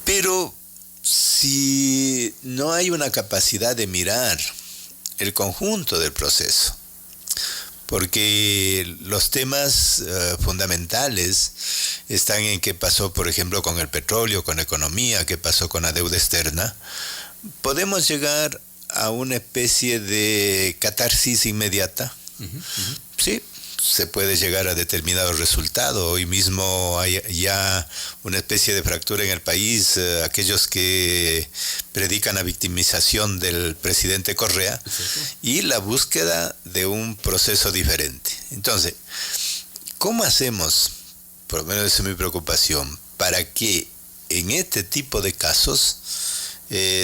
Pero si no hay una capacidad de mirar el conjunto del proceso, porque los temas fundamentales están en qué pasó, por ejemplo, con el petróleo, con la economía, qué pasó con la deuda externa, podemos llegar a una especie de catarsis inmediata. Sí, se puede llegar a determinado resultado. Hoy mismo hay ya una especie de fractura en el país. Aquellos que predican la victimización del presidente Correa y la búsqueda de un proceso diferente. Entonces, ¿cómo hacemos, por lo menos esa es mi preocupación, para que en este tipo de casos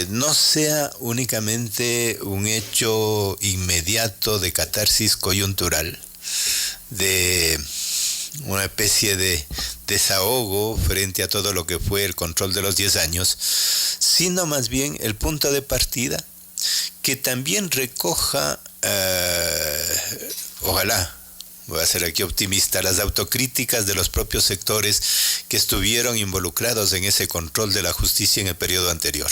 no sea únicamente un hecho inmediato de catarsis coyuntural, de una especie de desahogo frente a todo lo que fue el control de los 10 años, sino más bien el punto de partida que también recoja, ojalá, voy a ser aquí optimista, las autocríticas de los propios sectores que estuvieron involucrados en ese control de la justicia en el periodo anterior.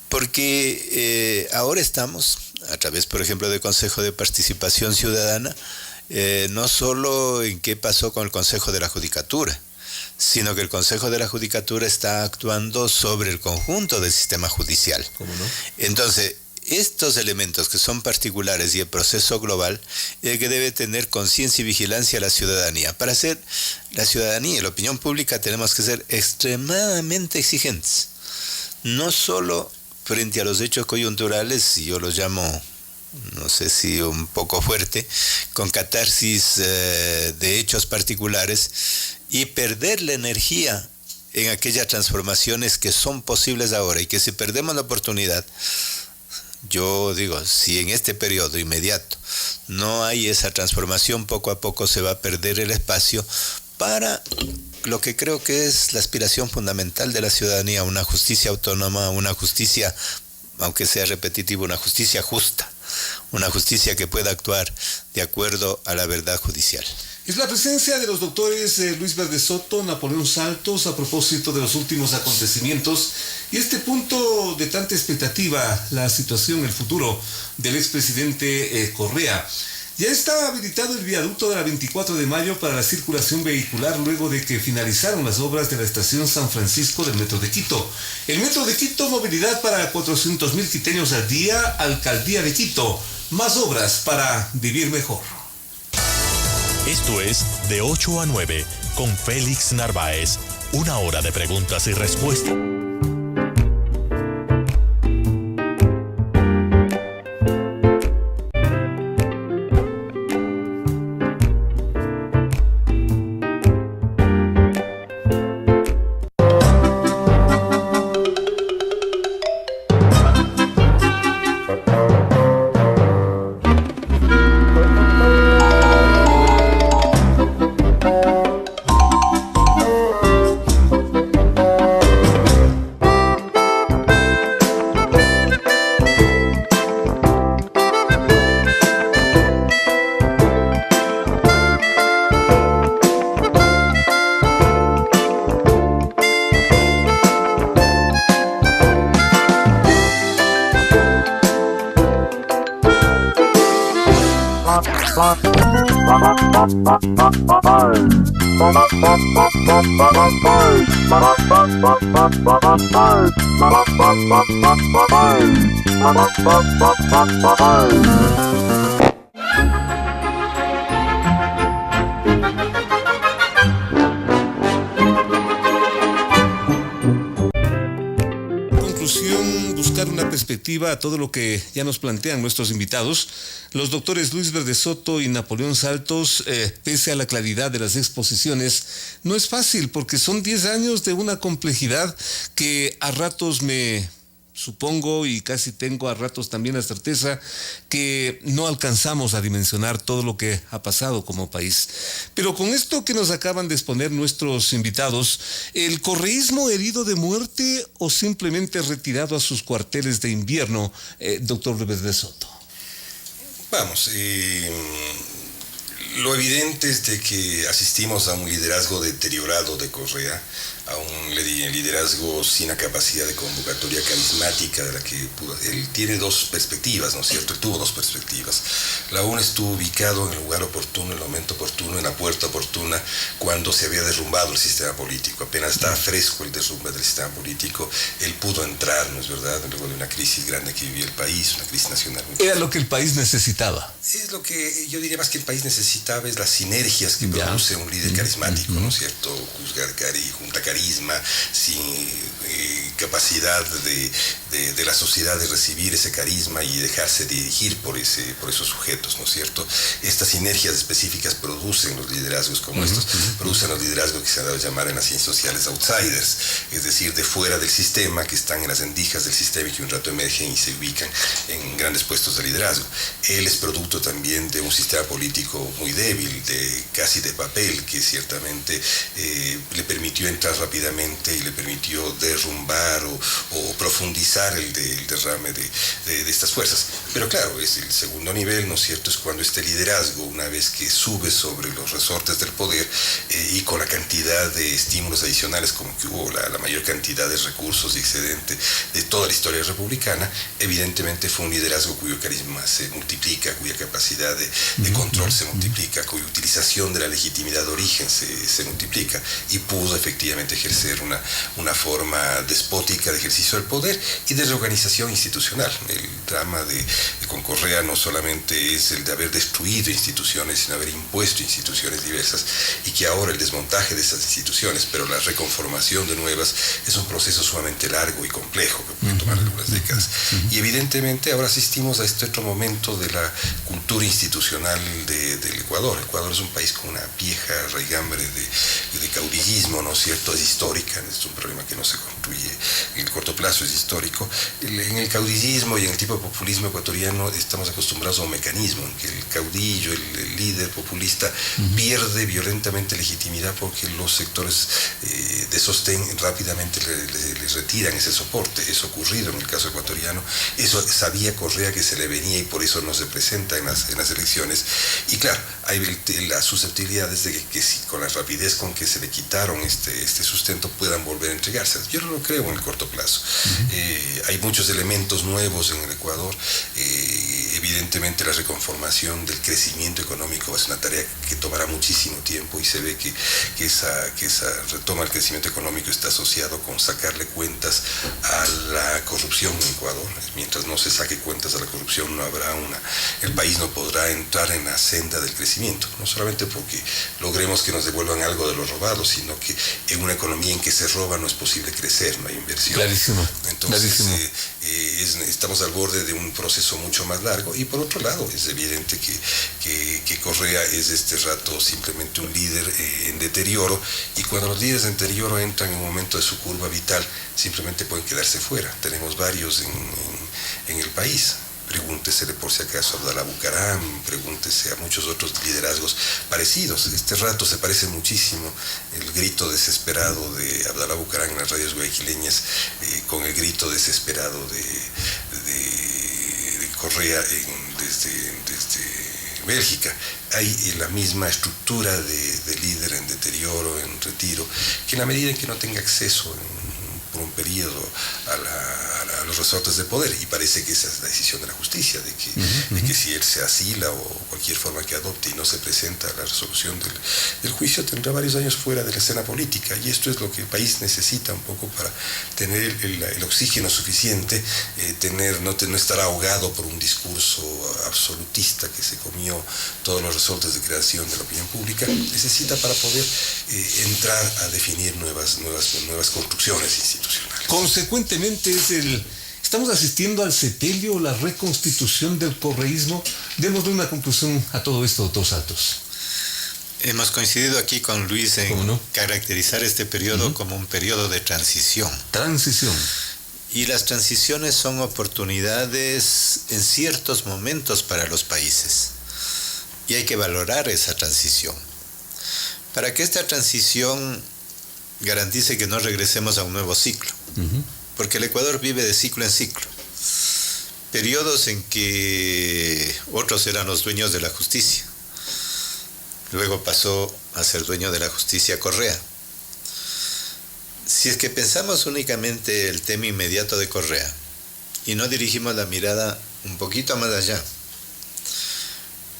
Porque ahora estamos, a través, por ejemplo, del Consejo de Participación Ciudadana, no solo en qué pasó con el Consejo de la Judicatura, sino que el Consejo de la Judicatura está actuando sobre el conjunto del sistema judicial. ¿Cómo no? Entonces, estos elementos que son particulares y el proceso global, que debe tener conciencia y vigilancia la ciudadanía. Para ser la ciudadanía y la opinión pública tenemos que ser extremadamente exigentes. No solo frente a los hechos coyunturales, y yo los llamo, no sé si un poco fuerte, con catarsis de hechos particulares, y perder la energía en aquellas transformaciones que son posibles ahora, y que si perdemos la oportunidad, yo digo, si en este periodo inmediato no hay esa transformación, poco a poco se va a perder el espacio para lo que creo que es la aspiración fundamental de la ciudadanía, una justicia autónoma, una justicia, aunque sea repetitivo, una justicia justa, una justicia que pueda actuar de acuerdo a la verdad judicial. Es la presencia de los doctores Luis Verde Soto, Napoleón Saltos, a propósito de los últimos acontecimientos y este punto de tanta expectativa, la situación, el futuro del expresidente Correa. Ya está habilitado el viaducto de la 24 de mayo para la circulación vehicular luego de que finalizaron las obras de la estación San Francisco del Metro de Quito. El Metro de Quito, movilidad para 400,000 quiteños al día, Alcaldía de Quito. Más obras para vivir mejor. Esto es De 8 a 9 con Félix Narváez. Una hora de preguntas y respuestas. A todo lo que ya nos plantean nuestros invitados, los doctores Luis Verde Soto y Napoleón Saltos, pese a la claridad de las exposiciones, no es fácil porque son 10 años de una complejidad que a ratos me supongo y casi tengo a ratos también la certeza que no alcanzamos a dimensionar todo lo que ha pasado como país. Pero con esto que nos acaban de exponer nuestros invitados, ¿el correísmo herido de muerte o simplemente retirado a sus cuarteles de invierno, doctor Verde Soto? Vamos, lo evidente es de que asistimos a un liderazgo deteriorado de Correa, a un liderazgo sin la capacidad de convocatoria carismática de la que él tiene dos perspectivas, ¿no es cierto? Él tuvo dos perspectivas. La una estuvo ubicado en el lugar oportuno, en el momento oportuno, en la puerta oportuna, cuando se había derrumbado el sistema político. Apenas estaba fresco el derrumbe del sistema político, él pudo entrar, ¿no es verdad?, luego de una crisis grande que vivía el país, una crisis nacional. Era lo que el país necesitaba. Es lo que yo diría más que el país necesitaba, es las sinergias que produce un líder carismático, ¿no es cierto? Junta carisma, sin capacidad de la sociedad de recibir ese carisma y dejarse dirigir por esos sujetos, ¿no es cierto? Estas sinergias específicas producen los liderazgos como estos, producen los liderazgos que se han dado a llamar en las ciencias sociales outsiders, es decir, de fuera del sistema, que están en las endijas del sistema y que un rato emergen y se ubican en grandes puestos de liderazgo. Él es producto también de un sistema político muy débil, casi de papel, que ciertamente le permitió entrar rápidamente y le permitió derrumbar o profundizar el derrame de estas fuerzas. Pero claro, es el segundo nivel, ¿no es cierto?, es cuando este liderazgo, una vez que sube sobre los resortes del poder y con la cantidad de estímulos adicionales como que hubo la mayor cantidad de recursos y excedente de toda la historia republicana, evidentemente fue un liderazgo cuyo carisma se multiplica, cuya capacidad de control se multiplica, cuya utilización de la legitimidad de origen se multiplica, y pudo efectivamente ejercer una forma despótica de ejercicio del poder y de reorganización institucional. El drama con Correa no solamente es el de haber destruido instituciones, sino haber impuesto instituciones diversas, y que ahora el desmontaje de esas instituciones, pero la reconformación de nuevas, es un proceso sumamente largo y complejo que puede tomar algunas décadas. Y evidentemente ahora asistimos a este otro momento de la cultura institucional del Ecuador. El Ecuador es un país con una vieja raigambre de caudillismo, ¿no es cierto?, es histórica, es un problema que no se construye en el corto plazo, es histórico. En el caudillismo y en el tipo de populismo ecuatoriano estamos acostumbrados a un mecanismo en que el caudillo, el líder populista, pierde violentamente legitimidad porque los sectores de sostén rápidamente le retiran ese soporte. Eso ha ocurrido en el caso ecuatoriano, eso sabía Correa que se le venía y por eso no se presenta en las elecciones. Y claro, hay las susceptibilidades de que si con la rapidez con que se le quitaron este sustento puedan volver a entregarse. Yo no lo creo en el corto plazo. Hay muchos elementos nuevos en el Ecuador. Evidentemente la reconformación del crecimiento económico es una tarea que tomará muchísimo tiempo, y se ve que esa retoma del crecimiento económico está asociado con sacarle cuentas a la corrupción en Ecuador. Mientras no se saque cuentas a la corrupción, no habrá el país no podrá entrar en la senda del crecimiento, no solamente porque logremos que nos devuelvan algo de lo robado, sino que en una economía en que se roba no es posible crecer, no hay inversión. Clarísimo. Entonces, clarísimo. Estamos al borde de un proceso mucho más largo, y por otro lado es evidente que Correa es este rato simplemente un líder en deterioro, y cuando los líderes en deterioro entran en un momento de su curva vital, simplemente pueden quedarse fuera. Tenemos varios en el país. Pregúntesele por si acaso a Abdalá Bucaram, pregúntese a muchos otros liderazgos parecidos. Este rato se parece muchísimo el grito desesperado de Abdalá Bucaram en las radios guayaquileñas con el grito desesperado de Correa desde Bélgica. Hay la misma estructura de líder en deterioro, en retiro, que en la medida en que no tenga acceso por un periodo a los resortes de poder, y parece que esa es la decisión de la justicia, de que si él se asila o cualquier forma que adopte y no se presenta a la resolución del juicio, tendrá varios años fuera de la escena política, y esto es lo que el país necesita un poco para tener el oxígeno suficiente, no estar ahogado por un discurso absolutista que se comió todos los resortes de creación de la opinión pública. Necesita para poder entrar a definir nuevas construcciones institucionales. Consecuentemente estamos asistiendo al sepelio, la reconstitución del correísmo. Démosle una conclusión a todo esto, doctor Santos. Hemos coincidido aquí con Luis en caracterizar este periodo como un periodo de transición. Transición. Y las transiciones son oportunidades en ciertos momentos para los países. Y hay que valorar esa transición. Para que esta transición garantice que no regresemos a un nuevo ciclo. Porque el Ecuador vive de ciclo en ciclo. Periodos en que otros eran los dueños de la justicia. Luego pasó a ser dueño de la justicia Correa. Si es que pensamos únicamente el tema inmediato de Correa y no dirigimos la mirada un poquito más allá,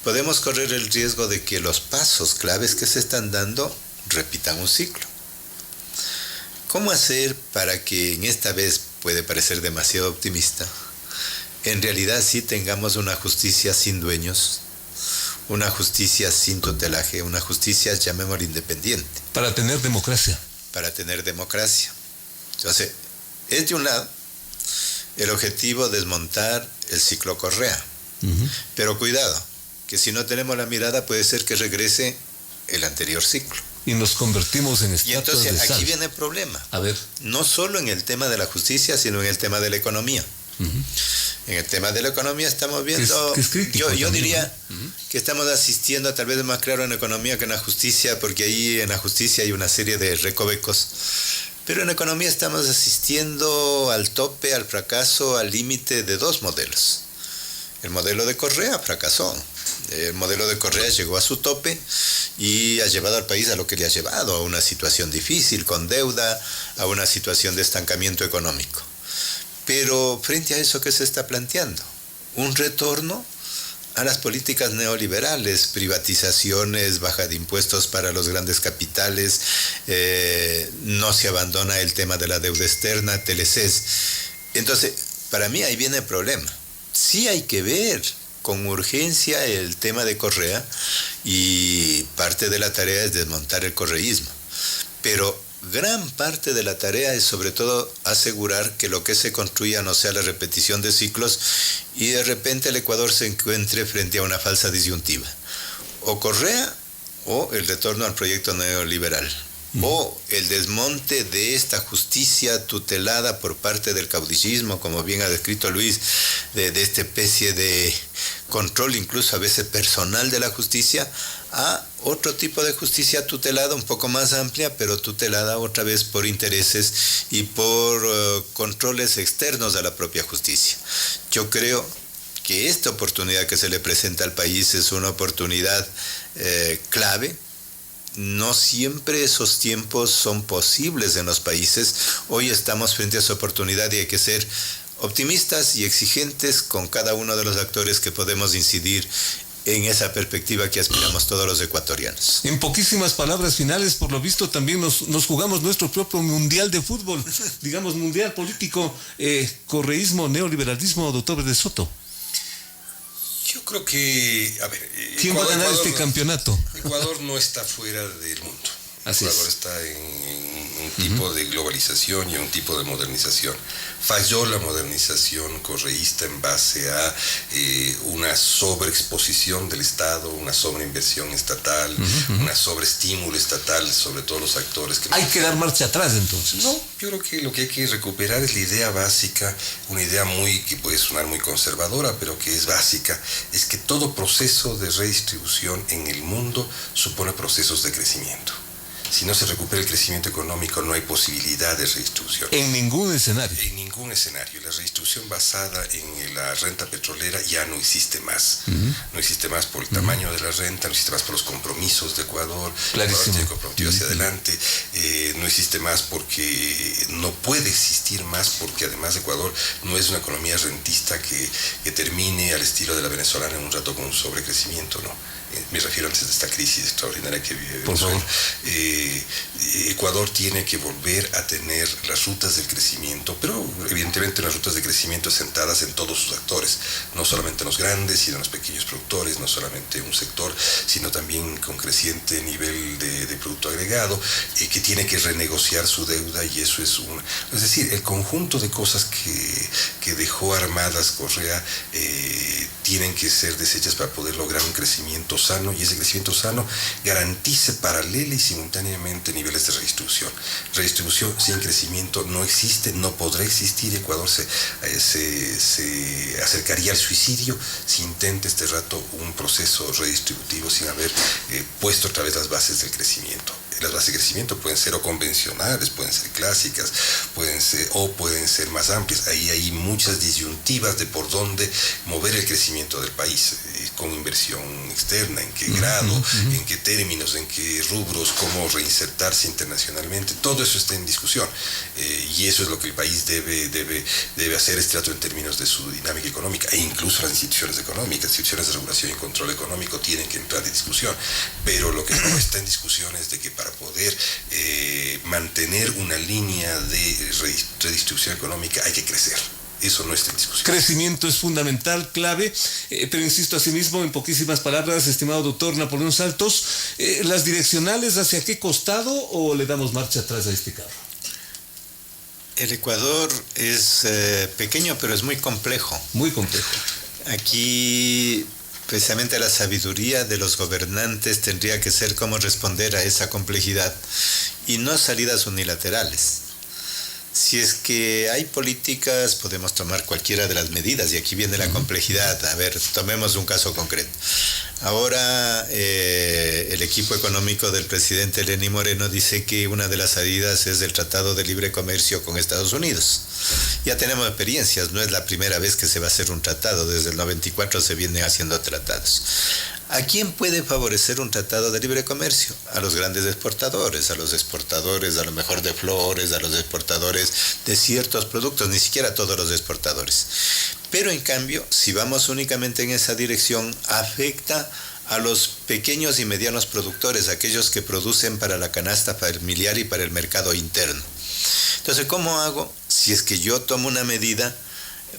podemos correr el riesgo de que los pasos claves que se están dando repitan un ciclo. ¿Cómo hacer para que en esta vez, puede parecer demasiado optimista, en realidad sí tengamos una justicia sin dueños, una justicia sin tutelaje, una justicia, llamémosla, independiente? Para tener democracia. Para tener democracia. Entonces, es de un lado el objetivo desmontar el ciclo Correa. Pero cuidado, que si no tenemos la mirada puede ser que regrese el anterior ciclo. Y nos convertimos en estatuas de sal. Y entonces aquí viene el problema. A ver. No solo en el tema de la justicia, sino en el tema de la economía. En el tema de la economía estamos viendo... Que es crítico yo también, diría que estamos asistiendo, tal vez más claro en la economía que en la justicia, porque ahí en la justicia hay una serie de recovecos Pero en economía estamos asistiendo al tope, al fracaso, al límite de dos modelos. El modelo de Correa fracasó. El modelo de Correa llegó a su tope y ha llevado al país a lo que le ha llevado, a una situación difícil, con deuda, a una situación de estancamiento económico. Pero frente a eso, ¿qué se está planteando? Un retorno a las políticas neoliberales, privatizaciones, baja de impuestos para los grandes capitales, no se abandona el tema de la deuda externa, TLCs. Entonces, para mí ahí viene el problema. Sí hay que ver con urgencia el tema de Correa y parte de la tarea es desmontar el correísmo. Pero gran parte de la tarea es sobre todo asegurar que lo que se construya no sea la repetición de ciclos y de repente el Ecuador se encuentre frente a una falsa disyuntiva. O Correa o el retorno al proyecto neoliberal. O el desmonte de esta justicia tutelada por parte del caudillismo, como bien ha descrito Luis, de esta especie de control incluso a veces personal de la justicia, a otro tipo de justicia tutelada un poco más amplia, pero tutelada otra vez por intereses y por controles externos a la propia justicia. Yo creo que esta oportunidad que se le presenta al país es una oportunidad clave. No siempre esos tiempos son posibles en los países. Hoy estamos frente a esa oportunidad y hay que ser optimistas y exigentes con cada uno de los actores que podemos incidir en esa perspectiva que aspiramos todos los ecuatorianos. En poquísimas palabras finales, por lo visto también nos jugamos nuestro propio mundial de fútbol, digamos mundial político, correísmo, neoliberalismo, doctor Verde Soto. Yo creo que, a ver... ¿Quién va a ganar este campeonato? Ecuador no está fuera del mundo. Así Ecuador es. está en un tipo de globalización y un tipo de modernización. Falló la modernización correísta en base a una sobreexposición del Estado, una sobreinversión estatal, una sobreestímulo estatal sobre todos los actores. Hay que dar marcha atrás entonces. No, yo creo que lo que hay que recuperar es la idea básica, una idea que puede sonar muy conservadora, pero que es básica, es que todo proceso de redistribución en el mundo supone procesos de crecimiento. Si no se recupera el crecimiento económico, no hay posibilidad de redistribución. En ningún escenario. En ningún escenario. La redistribución basada en la renta petrolera ya no existe más. No existe más por el tamaño de la renta, no existe más por los compromisos de Ecuador. Clarísimo. Ecuador tiene comprometido hacia adelante. No existe más porque no puede existir más porque además Ecuador no es una economía rentista que termine al estilo de la venezolana en un rato con un sobrecrecimiento, ¿no? Me refiero antes de esta crisis extraordinaria que vive Venezuela. Ecuador tiene que volver a tener las rutas del crecimiento, pero evidentemente las rutas de crecimiento sentadas en todos sus actores, no solamente en los grandes, sino en los pequeños productores, no solamente en un sector, sino también con creciente nivel de producto agregado, que tiene que renegociar su deuda y eso es es decir, el conjunto de cosas que dejó armadas Correa tienen que ser deshechas para poder lograr un crecimiento sano y ese crecimiento sano garantice paralela y simultáneamente niveles de redistribución. Redistribución sin crecimiento no existe, no podrá existir. Ecuador se acercaría al suicidio si intenta este rato un proceso redistributivo sin haber puesto otra vez las bases del crecimiento. Las bases de crecimiento pueden ser o convencionales, pueden ser clásicas, pueden ser más amplias. Ahí hay muchas disyuntivas de por dónde mover el crecimiento del país, con inversión externa, en qué grado, en qué términos, en qué rubros, cómo reinsertarse internacionalmente. Todo eso está en discusión y eso es lo que el país debe hacer este rato en términos de su dinámica económica e incluso las instituciones económicas, instituciones de regulación y control económico tienen que entrar en discusión. Pero lo que no está en discusión es de que para poder mantener una línea de redistribución económica hay que crecer. Eso no está en discusión. Crecimiento es fundamental, clave, pero insisto asimismo, en poquísimas palabras, estimado doctor Napoleón Saltos, ¿las direccionales hacia qué costado o le damos marcha atrás a este carro? El Ecuador es pequeño, pero es muy complejo. Muy complejo. Aquí precisamente la sabiduría de los gobernantes tendría que ser cómo responder a esa complejidad y no salidas unilaterales. Si es que hay políticas, podemos tomar cualquiera de las medidas y aquí viene la complejidad. A ver, tomemos un caso concreto. Ahora el equipo económico del presidente Lenín Moreno dice que una de las salidas es el Tratado de Libre Comercio con Estados Unidos. Ya tenemos experiencias, no es la primera vez que se va a hacer un tratado, desde el 94 se vienen haciendo tratados. ¿A quién puede favorecer un tratado de libre comercio? A los grandes exportadores, a los exportadores a lo mejor de flores, a los exportadores de ciertos productos, ni siquiera a todos los exportadores. Pero en cambio, si vamos únicamente en esa dirección, afecta a los pequeños y medianos productores, aquellos que producen para la canasta familiar y para el mercado interno. Entonces, ¿cómo hago si es que yo tomo una medida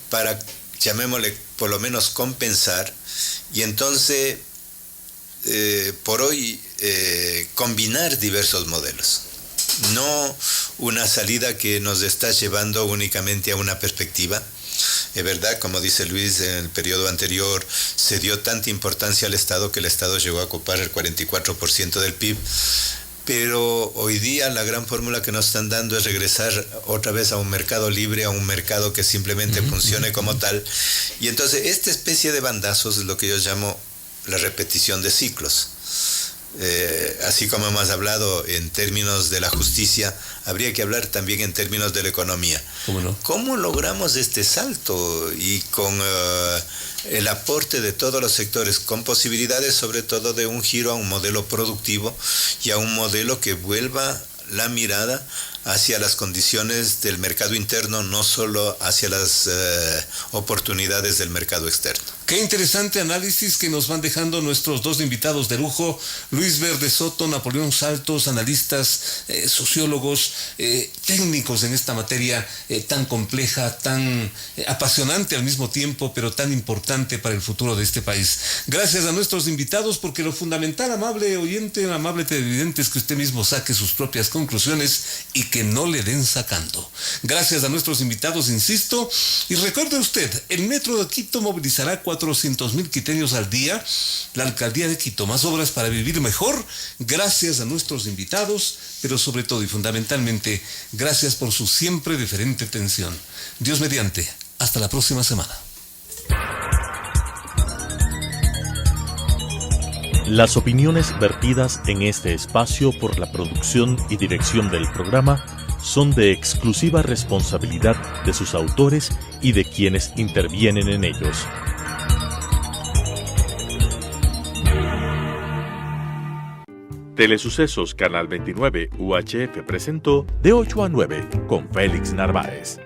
para, llamémosle, por lo menos compensar, y entonces por hoy combinar diversos modelos? No una salida que nos está llevando únicamente a una perspectiva. Es verdad, como dice Luis, en el periodo anterior se dio tanta importancia al Estado que el Estado llegó a ocupar el 44% del PIB. Pero hoy día la gran fórmula que nos están dando es regresar otra vez a un mercado libre, a un mercado que simplemente funcione como tal. Y entonces esta especie de bandazos es lo que yo llamo la repetición de ciclos. Así como hemos hablado en términos de la justicia, habría que hablar también en términos de la economía. ¿Cómo no? ¿Cómo logramos este salto y con el aporte de todos los sectores, con posibilidades sobre todo de un giro a un modelo productivo y a un modelo que vuelva la mirada hacia las condiciones del mercado interno, no solo hacia las oportunidades del mercado externo? Qué interesante análisis que nos van dejando nuestros dos invitados de lujo, Luis Verde Soto, Napoleón Saltos, analistas, sociólogos, técnicos en esta materia tan compleja, tan apasionante al mismo tiempo, pero tan importante para el futuro de este país. Gracias a nuestros invitados, porque lo fundamental, amable oyente, amable televidente, es que usted mismo saque sus propias conclusiones y que no le den sacando. Gracias a nuestros invitados, insisto, y recuerde usted, el Metro de Quito movilizará 400,000 quiteños al día. La Alcaldía de Quito, más obras para vivir mejor. Gracias a nuestros invitados, pero sobre todo y fundamentalmente, gracias por su siempre deferente atención. Dios mediante, hasta la próxima semana. Las opiniones vertidas en este espacio por la producción y dirección del programa son de exclusiva responsabilidad de sus autores y de quienes intervienen en ellos. Telesucesos Canal 29 UHF presentó De 8 a 9 con Félix Narváez.